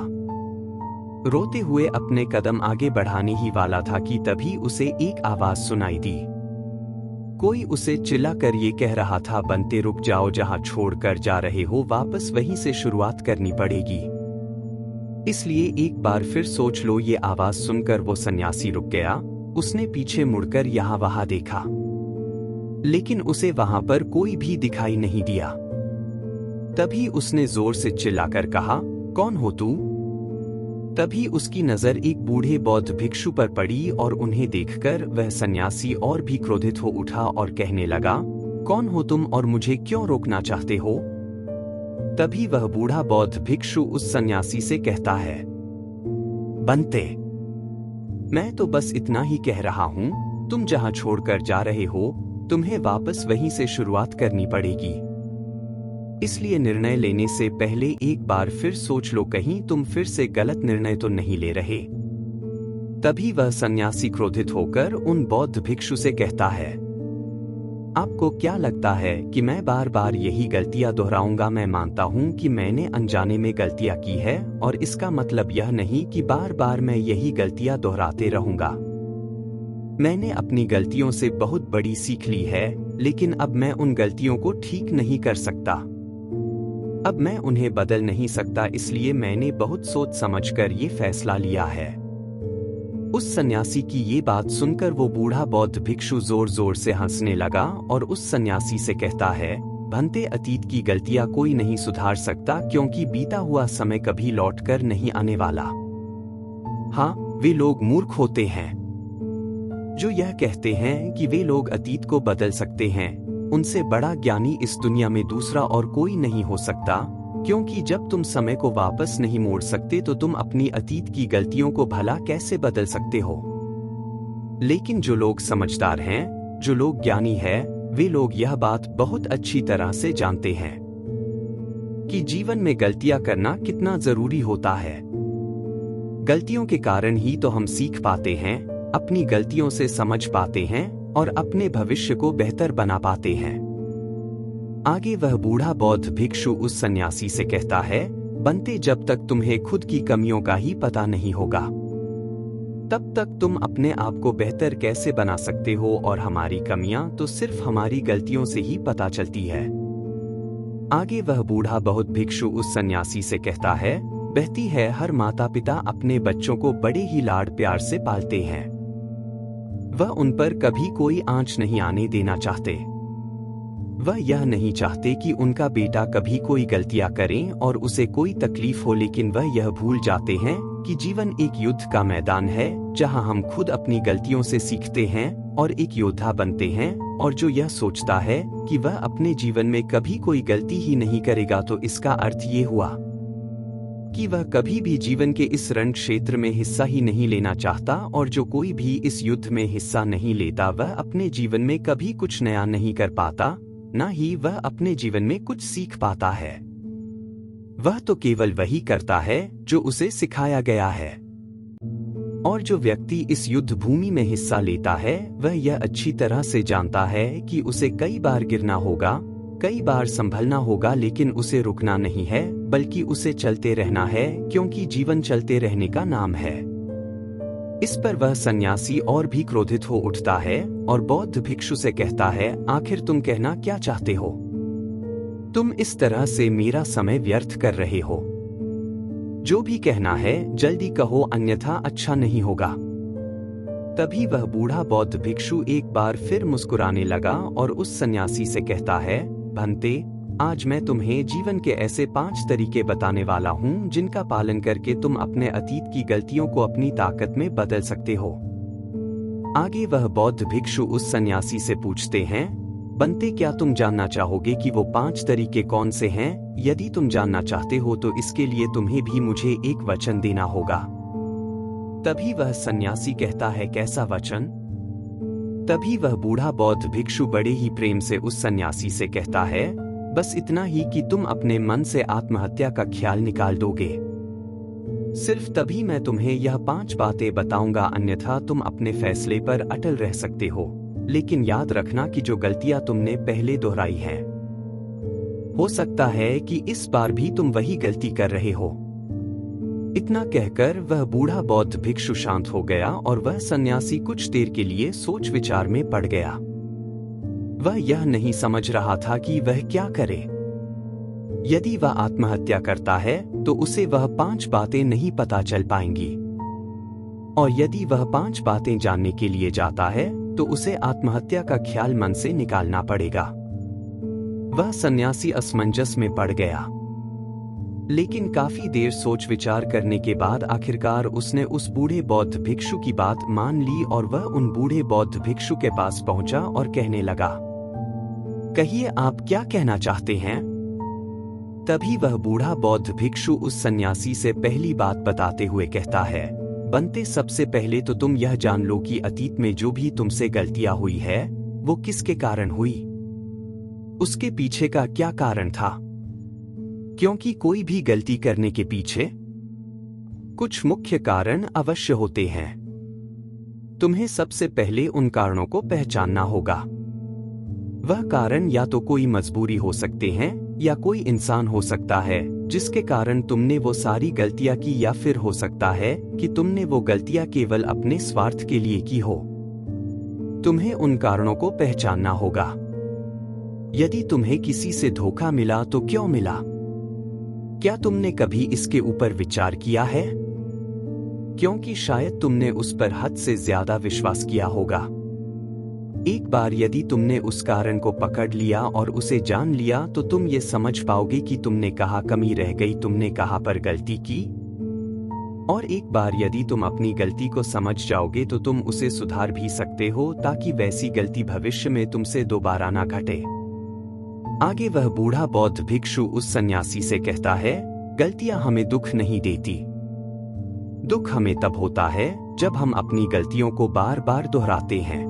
रोते हुए अपने कदम आगे बढ़ाने ही वाला था कि तभी उसे एक आवाज सुनाई दी। कोई उसे चिल्लाकर ये कह रहा था, बनते रुक जाओ, जहां छोड़कर जा रहे हो वापस वहीं से शुरुआत करनी पड़ेगी। इसलिए एक बार फिर सोच लो। ये आवाज सुनकर वो सन्यासी रुक गया। उसने पीछे मुड़कर यहाँ वहां देखा, लेकिन उसे वहां पर कोई भी दिखाई नहीं दिया। तभी उसने जोर से चिल्लाकर कहा, कौन हो तू? तभी उसकी नजर एक बूढ़े बौद्ध भिक्षु पर पड़ी, और उन्हें देखकर वह सन्यासी और भी क्रोधित हो उठा और कहने लगा, कौन हो तुम और मुझे क्यों रोकना चाहते हो? तभी वह बूढ़ा बौद्ध भिक्षु उस सन्यासी से कहता है, बंते, मैं तो बस इतना ही कह रहा हूं, तुम जहां छोड़कर जा रहे हो, तुम्हें वापस वहीं से शुरुआत करनी पड़ेगी। इसलिए निर्णय लेने से पहले एक बार फिर सोच लो, कहीं तुम फिर से गलत निर्णय तो नहीं ले रहे। तभी वह सन्यासी क्रोधित होकर उन बौद्ध भिक्षु से कहता है, आपको क्या लगता है कि मैं बार बार यही गलतियां दोहराऊंगा? मैं मानता हूं कि मैंने अनजाने में गलतियां की है, और इसका मतलब यह नहीं कि बार बार मैं यही गलतियां दोहराते रहूंगा। मैंने अपनी गलतियों से बहुत बड़ी सीख ली है, लेकिन अब मैं उन गलतियों को ठीक नहीं कर सकता। अब मैं उन्हें बदल नहीं सकता, इसलिए मैंने बहुत सोच समझकर ये फैसला लिया है। उस सन्यासी की ये बात सुनकर वो बूढ़ा बौद्ध भिक्षु जोर जोर से हंसने लगा और उस सन्यासी से कहता है, भंते, अतीत की गलतियां कोई नहीं सुधार सकता, क्योंकि बीता हुआ समय कभी लौटकर नहीं आने वाला। हाँ, वे लोग मूर्ख होते हैं जो यह कहते हैं कि वे लोग अतीत को बदल सकते हैं। उनसे बड़ा ज्ञानी इस दुनिया में दूसरा और कोई नहीं हो सकता, क्योंकि जब तुम समय को वापस नहीं मोड़ सकते तो तुम अपनी अतीत की गलतियों को भला कैसे बदल सकते हो? लेकिन जो लोग समझदार हैं, जो लोग ज्ञानी हैं, वे लोग यह बात बहुत अच्छी तरह से जानते हैं कि जीवन में गलतियां करना कितना जरूरी होता है। गलतियों के कारण ही तो हम सीख पाते हैं, अपनी गलतियों से समझ पाते हैं और अपने भविष्य को बेहतर बना पाते हैं। आगे वह बूढ़ा बौद्ध भिक्षु उस सन्यासी से कहता है, बंते, जब तक तुम्हें खुद की कमियों का ही पता नहीं होगा, तब तक तुम अपने आप को बेहतर कैसे बना सकते हो? और हमारी कमियां तो सिर्फ हमारी गलतियों से ही पता चलती है। आगे वह बूढ़ा बौद्ध भिक्षु उस सन्यासी से कहता है, बहती है, हर माता पिता अपने बच्चों को बड़े ही लाड प्यार से पालते हैं। वह उन पर कभी कोई आंच नहीं आने देना चाहते। वह यह नहीं चाहते कि उनका बेटा कभी कोई गलतियां करे और उसे कोई तकलीफ हो, लेकिन वह यह भूल जाते हैं कि जीवन एक युद्ध का मैदान है, जहां हम खुद अपनी गलतियों से सीखते हैं और एक योद्धा बनते हैं। और जो यह सोचता है कि वह अपने जीवन में कभी कोई गलती ही नहीं करेगा, तो इसका अर्थ ये हुआ कि वह कभी भी जीवन के इस रण क्षेत्र में हिस्सा ही नहीं लेना चाहता। और जो कोई भी इस युद्ध में हिस्सा नहीं लेता, वह अपने जीवन में कभी कुछ नया नहीं कर पाता, न ही वह अपने जीवन में कुछ सीख पाता है। वह तो केवल वही करता है जो उसे सिखाया गया है। और जो व्यक्ति इस युद्ध भूमि में हिस्सा लेता है, वह यह अच्छी तरह से जानता है कि उसे कई बार गिरना होगा, कई बार संभलना होगा, लेकिन उसे रुकना नहीं है, बल्कि उसे चलते रहना है, क्योंकि जीवन चलते रहने का नाम है। इस पर वह सन्यासी और भी क्रोधित हो उठता है और बौद्ध भिक्षु से कहता है, आखिर तुम कहना क्या चाहते हो? तुम इस तरह से मेरा समय व्यर्थ कर रहे हो। जो भी कहना है जल्दी कहो, अन्यथा अच्छा नहीं होगा। तभी वह बूढ़ा बौद्ध भिक्षु एक बार फिर मुस्कुराने लगा और उस सन्यासी से कहता है, भंते, आज मैं तुम्हें जीवन के ऐसे 5 तरीके बताने वाला हूं, जिनका पालन करके तुम अपने अतीत की गलतियों को अपनी ताकत में बदल सकते हो। आगे वह बौद्ध भिक्षु उस सन्यासी से पूछते हैं, बंते, क्या तुम जानना चाहोगे कि वो 5 तरीके कौन से हैं? यदि तुम जानना चाहते हो तो इसके लिए तुम्हें भी मुझे एक वचन देना होगा। तभी वह सन्यासी कहता है, कैसा वचन? तभी वह बूढ़ा बौद्ध भिक्षु बड़े ही प्रेम से उस सन्यासी से कहता है, बस इतना ही कि तुम अपने मन से आत्महत्या का ख्याल निकाल दोगे। सिर्फ तभी मैं तुम्हें यह 5 बातें बताऊंगा, अन्यथा तुम अपने फैसले पर अटल रह सकते हो। लेकिन याद रखना कि जो गलतियां तुमने पहले दोहराई हैं, हो सकता है कि इस बार भी तुम वही गलती कर रहे हो। इतना कहकर वह बूढ़ा बौद्ध भिक्षु शांत हो गया और वह सन्यासी कुछ देर के लिए सोच विचार में पड़ गया। वह यह नहीं समझ रहा था कि वह क्या करे। यदि वह आत्महत्या करता है तो उसे वह 5 बातें नहीं पता चल पाएंगी, और यदि वह 5 बातें जानने के लिए जाता है तो उसे आत्महत्या का ख्याल मन से निकालना पड़ेगा। वह सन्यासी असमंजस में पड़ गया, लेकिन काफी देर सोच विचार करने के बाद आखिरकार उसने उस बूढ़े बौद्ध भिक्षु की बात मान ली और वह उन बूढ़े बौद्ध भिक्षु के पास पहुंचा और कहने लगा, कहिए आप क्या कहना चाहते हैं? तभी वह बूढ़ा बौद्ध भिक्षु उस सन्यासी से पहली बात बताते हुए कहता है, बनते सबसे पहले तो तुम यह जान लो कि अतीत में जो भी तुमसे गलतियां हुई है वो किसके कारण हुई, उसके पीछे का क्या कारण था। क्योंकि कोई भी गलती करने के पीछे कुछ मुख्य कारण अवश्य होते हैं। तुम्हें सबसे पहले उन कारणों को पहचानना होगा। वह कारण या तो कोई मजबूरी हो सकते हैं या कोई इंसान हो सकता है जिसके कारण तुमने वो सारी गलतियां की, या फिर हो सकता है कि तुमने वो गलतियां केवल अपने स्वार्थ के लिए की हो। तुम्हें उन कारणों को पहचानना होगा। यदि तुम्हें किसी से धोखा मिला तो क्यों मिला? क्या तुमने कभी इसके ऊपर विचार किया है? क्योंकि शायद तुमने उस पर हद से ज्यादा विश्वास किया होगा। एक बार यदि तुमने उस कारण को पकड़ लिया और उसे जान लिया तो तुम ये समझ पाओगे कि तुमने कहाँ कमी रह गई, तुमने कहाँ पर गलती की। और एक बार यदि तुम अपनी गलती को समझ जाओगे तो तुम उसे सुधार भी सकते हो ताकि वैसी गलती भविष्य में तुमसे दोबारा ना घटे। आगे वह बूढ़ा बौद्ध भिक्षु उस सन्यासी से कहता है, गलतियां हमें दुख नहीं देती। दुख हमें तब होता है जब हम अपनी गलतियों को बार बार दोहराते हैं।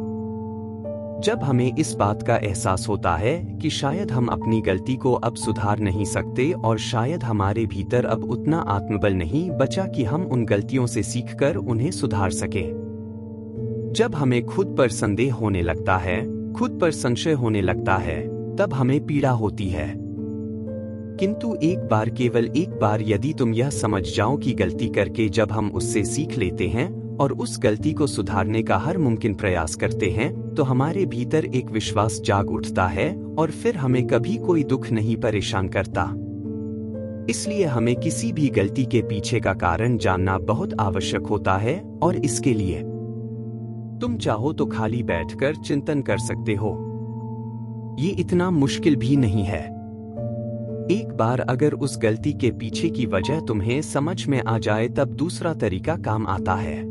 जब हमें इस बात का एहसास होता है कि शायद हम अपनी गलती को अब सुधार नहीं सकते और शायद हमारे भीतर अब उतना आत्मबल नहीं बचा कि हम उन गलतियों से सीखकर उन्हें सुधार सकें। जब हमें खुद पर संदेह होने लगता है, खुद पर संशय होने लगता है, तब हमें पीड़ा होती है। किंतु एक बार, केवल एक बार यदि तुम यह समझ जाओ कि गलती करके जब हम उससे सीख लेते हैं और उस गलती को सुधारने का हर मुमकिन प्रयास करते हैं तो हमारे भीतर एक विश्वास जाग उठता है और फिर हमें कभी कोई दुख नहीं परेशान करता। इसलिए हमें किसी भी गलती के पीछे का कारण जानना बहुत आवश्यक होता है और इसके लिए तुम चाहो तो खाली बैठकर चिंतन कर सकते हो। ये इतना मुश्किल भी नहीं है। एक बार अगर उस गलती के पीछे की वजह तुम्हें समझ में आ जाए तब दूसरा तरीका काम आता है।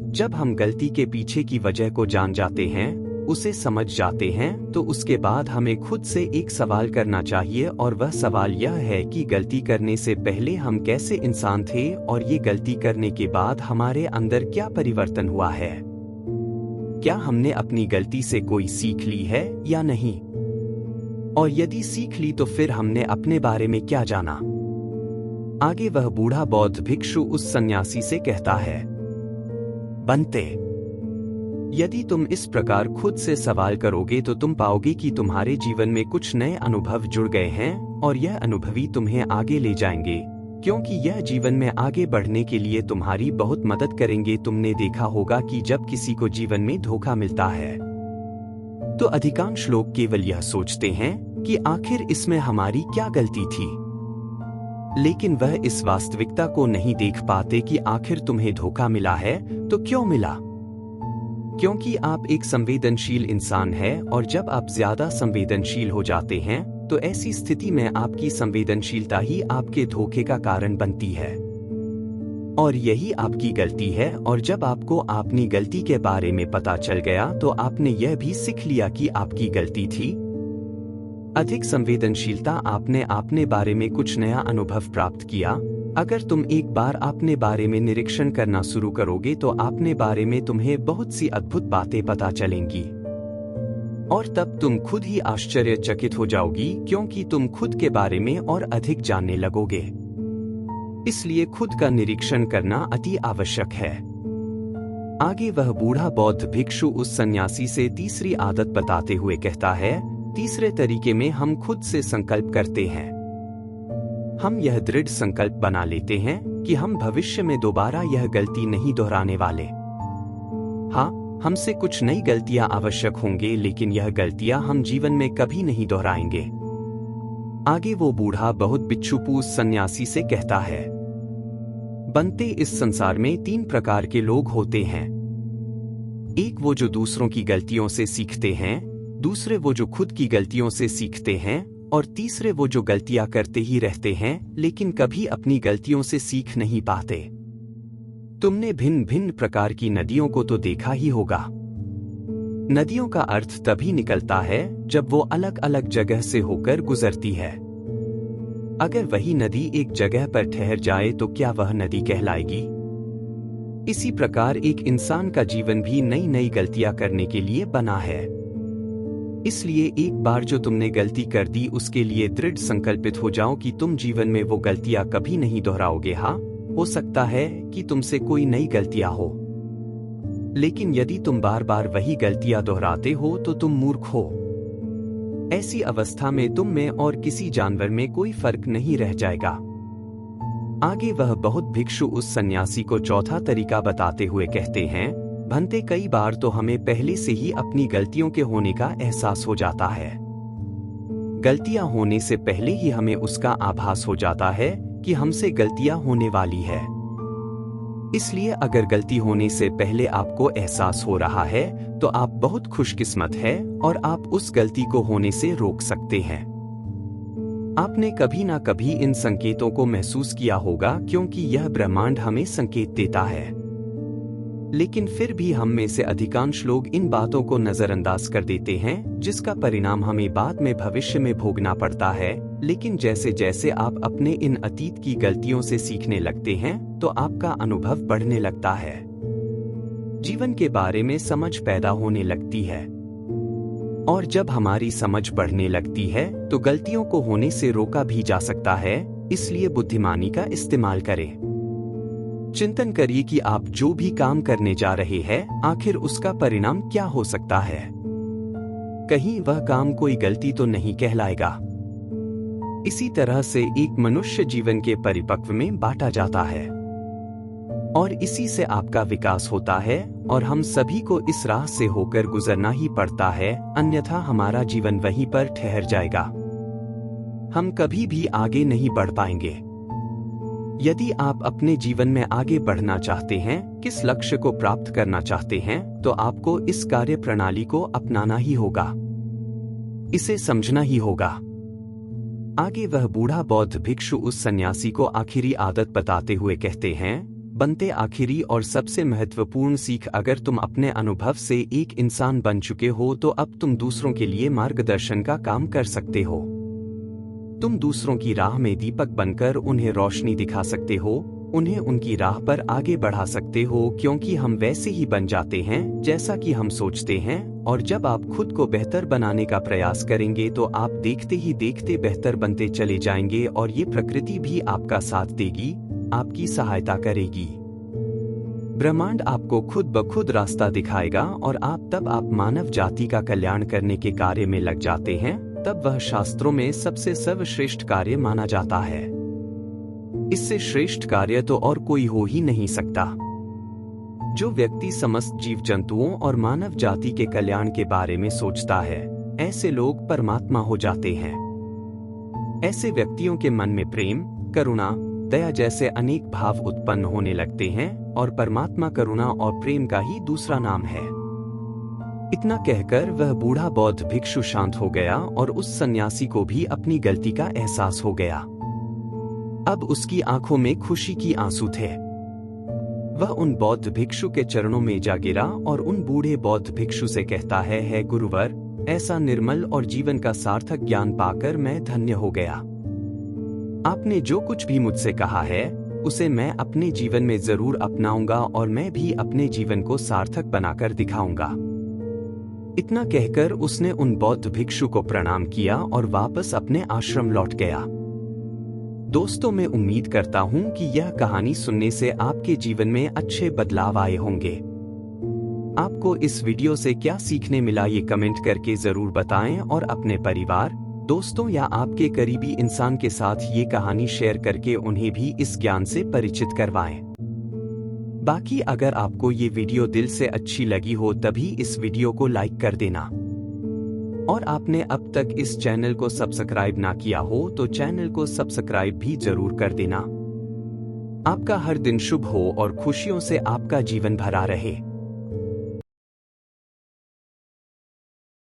जब हम गलती के पीछे की वजह को जान जाते हैं, उसे समझ जाते हैं, तो उसके बाद हमें खुद से एक सवाल करना चाहिए और वह सवाल यह है कि गलती करने से पहले हम कैसे इंसान थे और ये गलती करने के बाद हमारे अंदर क्या परिवर्तन हुआ है। क्या हमने अपनी गलती से कोई सीख ली है या नहीं? और यदि सीख ली तो फिर हमने अपने बारे में क्या जाना? आगे वह बूढ़ा बौद्ध भिक्षु उस सन्यासी से कहता है, बनते, यदि तुम इस प्रकार खुद से सवाल करोगे तो तुम पाओगे कि तुम्हारे जीवन में कुछ नए अनुभव जुड़ गए हैं और यह अनुभवी तुम्हें आगे ले जाएंगे, क्योंकि यह जीवन में आगे बढ़ने के लिए तुम्हारी बहुत मदद करेंगे। तुमने देखा होगा कि जब किसी को जीवन में धोखा मिलता है तो अधिकांश लोग केवल यह सोचते हैं कि आखिर इसमें हमारी क्या गलती थी, लेकिन वह इस वास्तविकता को नहीं देख पाते कि आखिर तुम्हें धोखा मिला है तो क्यों मिला। क्योंकि आप एक संवेदनशील इंसान हैं और जब आप ज्यादा संवेदनशील हो जाते हैं तो ऐसी स्थिति में आपकी संवेदनशीलता ही आपके धोखे का कारण बनती है और यही आपकी गलती है। और जब आपको अपनी गलती के बारे में पता चल गया तो आपने यह भी सीख लिया कि आपकी गलती थी। अधिक संवेदनशीलता, आपने अपने बारे में कुछ नया अनुभव प्राप्त किया। अगर तुम एक बार अपने बारे में निरीक्षण करना शुरू करोगे तो अपने बारे में तुम्हें बहुत सी अद्भुत बातें पता चलेंगी और तब तुम खुद ही आश्चर्यचकित हो जाओगी, क्योंकि तुम खुद के बारे में और अधिक जानने लगोगे। इसलिए खुद का निरीक्षण करना अति आवश्यक है। आगे वह बूढ़ा बौद्ध भिक्षु उस सन्यासी से तीसरी आदत बताते हुए कहता है, तीसरे तरीके में हम खुद से संकल्प करते हैं। हम यह दृढ़ संकल्प बना लेते हैं कि हम भविष्य में दोबारा यह गलती नहीं दोहराने वाले। हाँ, हमसे कुछ नई गलतियां आवश्यक होंगे, लेकिन यह गलतियां हम जीवन में कभी नहीं दोहराएंगे। आगे वो बूढ़ा बहुत बिच्छू सन्यासी से कहता है, बनते, इस संसार में 3 प्रकार के लोग होते हैं। एक वो जो दूसरों की गलतियों से सीखते हैं, दूसरे वो जो खुद की गलतियों से सीखते हैं और तीसरे वो जो गलतियां करते ही रहते हैं लेकिन कभी अपनी गलतियों से सीख नहीं पाते। तुमने भिन्न भिन्न प्रकार की नदियों को तो देखा ही होगा। नदियों का अर्थ तभी निकलता है जब वो अलग अलग जगह से होकर गुजरती है। अगर वही नदी एक जगह पर ठहर जाए तो क्या वह नदी कहलाएगी? इसी प्रकार एक इंसान का जीवन भी नई नई गलतियां करने के लिए बना है। इसलिए एक बार जो तुमने गलती कर दी उसके लिए दृढ़ संकल्पित हो जाओ कि तुम जीवन में वो गलतियां कभी नहीं दोहराओगे। हाँ, हो सकता है कि तुमसे कोई नई गलतियां हो, लेकिन यदि तुम बार बार वही गलतियां दोहराते हो तो तुम मूर्ख हो। ऐसी अवस्था में तुम में और किसी जानवर में कोई फर्क नहीं रह जाएगा। आगे वह बहुत भिक्षु उस सन्यासी को चौथा तरीका बताते हुए कहते हैं, भंते कई बार तो हमें पहले से ही अपनी गलतियों के होने का एहसास हो जाता है। गलतियां होने से पहले ही हमें उसका आभास हो जाता है कि हमसे गलतियां होने वाली है। इसलिए अगर गलती होने से पहले आपको एहसास हो रहा है तो आप बहुत खुशकिस्मत हैं और आप उस गलती को होने से रोक सकते हैं। आपने कभी ना कभी इन संकेतों को महसूस किया होगा क्योंकि यह ब्रह्मांड हमें संकेत देता है। लेकिन फिर भी हम में से अधिकांश लोग इन बातों को नजरअंदाज कर देते हैं, जिसका परिणाम हमें बाद में भविष्य में भोगना पड़ता है। लेकिन जैसे जैसे आप अपने इन अतीत की गलतियों से सीखने लगते हैं तो आपका अनुभव बढ़ने लगता है, जीवन के बारे में समझ पैदा होने लगती है। और जब हमारी समझ बढ़ने लगती है तो गलतियों को होने से रोका भी जा सकता है। इसलिए बुद्धिमानी का इस्तेमाल करें। चिंतन करिए कि आप जो भी काम करने जा रहे हैं आखिर उसका परिणाम क्या हो सकता है। कहीं वह काम कोई गलती तो नहीं कहलाएगा। इसी तरह से एक मनुष्य जीवन के परिपक्व में बांटा जाता है और इसी से आपका विकास होता है और हम सभी को इस राह से होकर गुजरना ही पड़ता है, अन्यथा हमारा जीवन वहीं पर ठहर जाएगा। हम कभी भी आगे नहीं बढ़ पाएंगे। यदि आप अपने जीवन में आगे बढ़ना चाहते हैं, किस लक्ष्य को प्राप्त करना चाहते हैं, तो आपको इस कार्य प्रणाली को अपनाना ही होगा, इसे समझना ही होगा। आगे वह बूढ़ा बौद्ध भिक्षु उस सन्यासी को आखिरी आदत बताते हुए कहते हैं, बनते आखिरी और सबसे महत्वपूर्ण सीख, अगर तुम अपने अनुभव से एक इंसान बन चुके हो तो अब तुम दूसरों के लिए मार्गदर्शन का काम कर सकते हो। तुम दूसरों की राह में दीपक बनकर उन्हें रोशनी दिखा सकते हो, उन्हें उनकी राह पर आगे बढ़ा सकते हो, क्योंकि हम वैसे ही बन जाते हैं जैसा कि हम सोचते हैं। और जब आप खुद को बेहतर बनाने का प्रयास करेंगे तो आप देखते ही देखते बेहतर बनते चले जाएंगे और ये प्रकृति भी आपका साथ देगी, आपकी सहायता करेगी। ब्रह्मांड आपको खुद ब खुद रास्ता दिखाएगा और आप मानव जाति का कल्याण करने के कार्य में लग जाते हैं, तब वह शास्त्रों में सबसे सर्वश्रेष्ठ कार्य माना जाता है। इससे श्रेष्ठ कार्य तो और कोई हो ही नहीं सकता। जो व्यक्ति समस्त जीव जंतुओं और मानव जाति के कल्याण के बारे में सोचता है, ऐसे लोग परमात्मा हो जाते हैं। ऐसे व्यक्तियों के मन में प्रेम, करुणा, दया जैसे अनेक भाव उत्पन्न होने लगते हैं और परमात्मा करुणा और प्रेम का ही दूसरा नाम है। इतना कहकर वह बूढ़ा बौद्ध भिक्षु शांत हो गया और उस सन्यासी को भी अपनी गलती का एहसास हो गया। अब उसकी आंखों में खुशी की आंसू थे। वह उन बौद्ध भिक्षु के चरणों में जा गिरा और उन बूढ़े बौद्ध भिक्षु से कहता है गुरुवर, ऐसा निर्मल और जीवन का सार्थक ज्ञान पाकर मैं धन्य हो गया। आपने जो कुछ भी मुझसे कहा है उसे मैं अपने जीवन में जरूर अपनाऊंगा और मैं भी अपने जीवन को सार्थक बनाकर दिखाऊंगा। इतना कहकर उसने उन बौद्ध भिक्षु को प्रणाम किया और वापस अपने आश्रम लौट गया। दोस्तों, मैं उम्मीद करता हूं कि यह कहानी सुनने से आपके जीवन में अच्छे बदलाव आए होंगे। आपको इस वीडियो से क्या सीखने मिला ये कमेंट करके जरूर बताएं और अपने परिवार, दोस्तों या आपके करीबी इंसान के साथ ये कहानी शेयर करके उन्हें भी इस ज्ञान से परिचित करवाएं। बाकी अगर आपको ये वीडियो दिल से अच्छी लगी हो तभी इस वीडियो को लाइक कर देना और आपने अब तक इस चैनल को सब्सक्राइब ना किया हो तो चैनल को सब्सक्राइब भी जरूर कर देना। आपका हर दिन शुभ हो और खुशियों से आपका जीवन भरा रहे।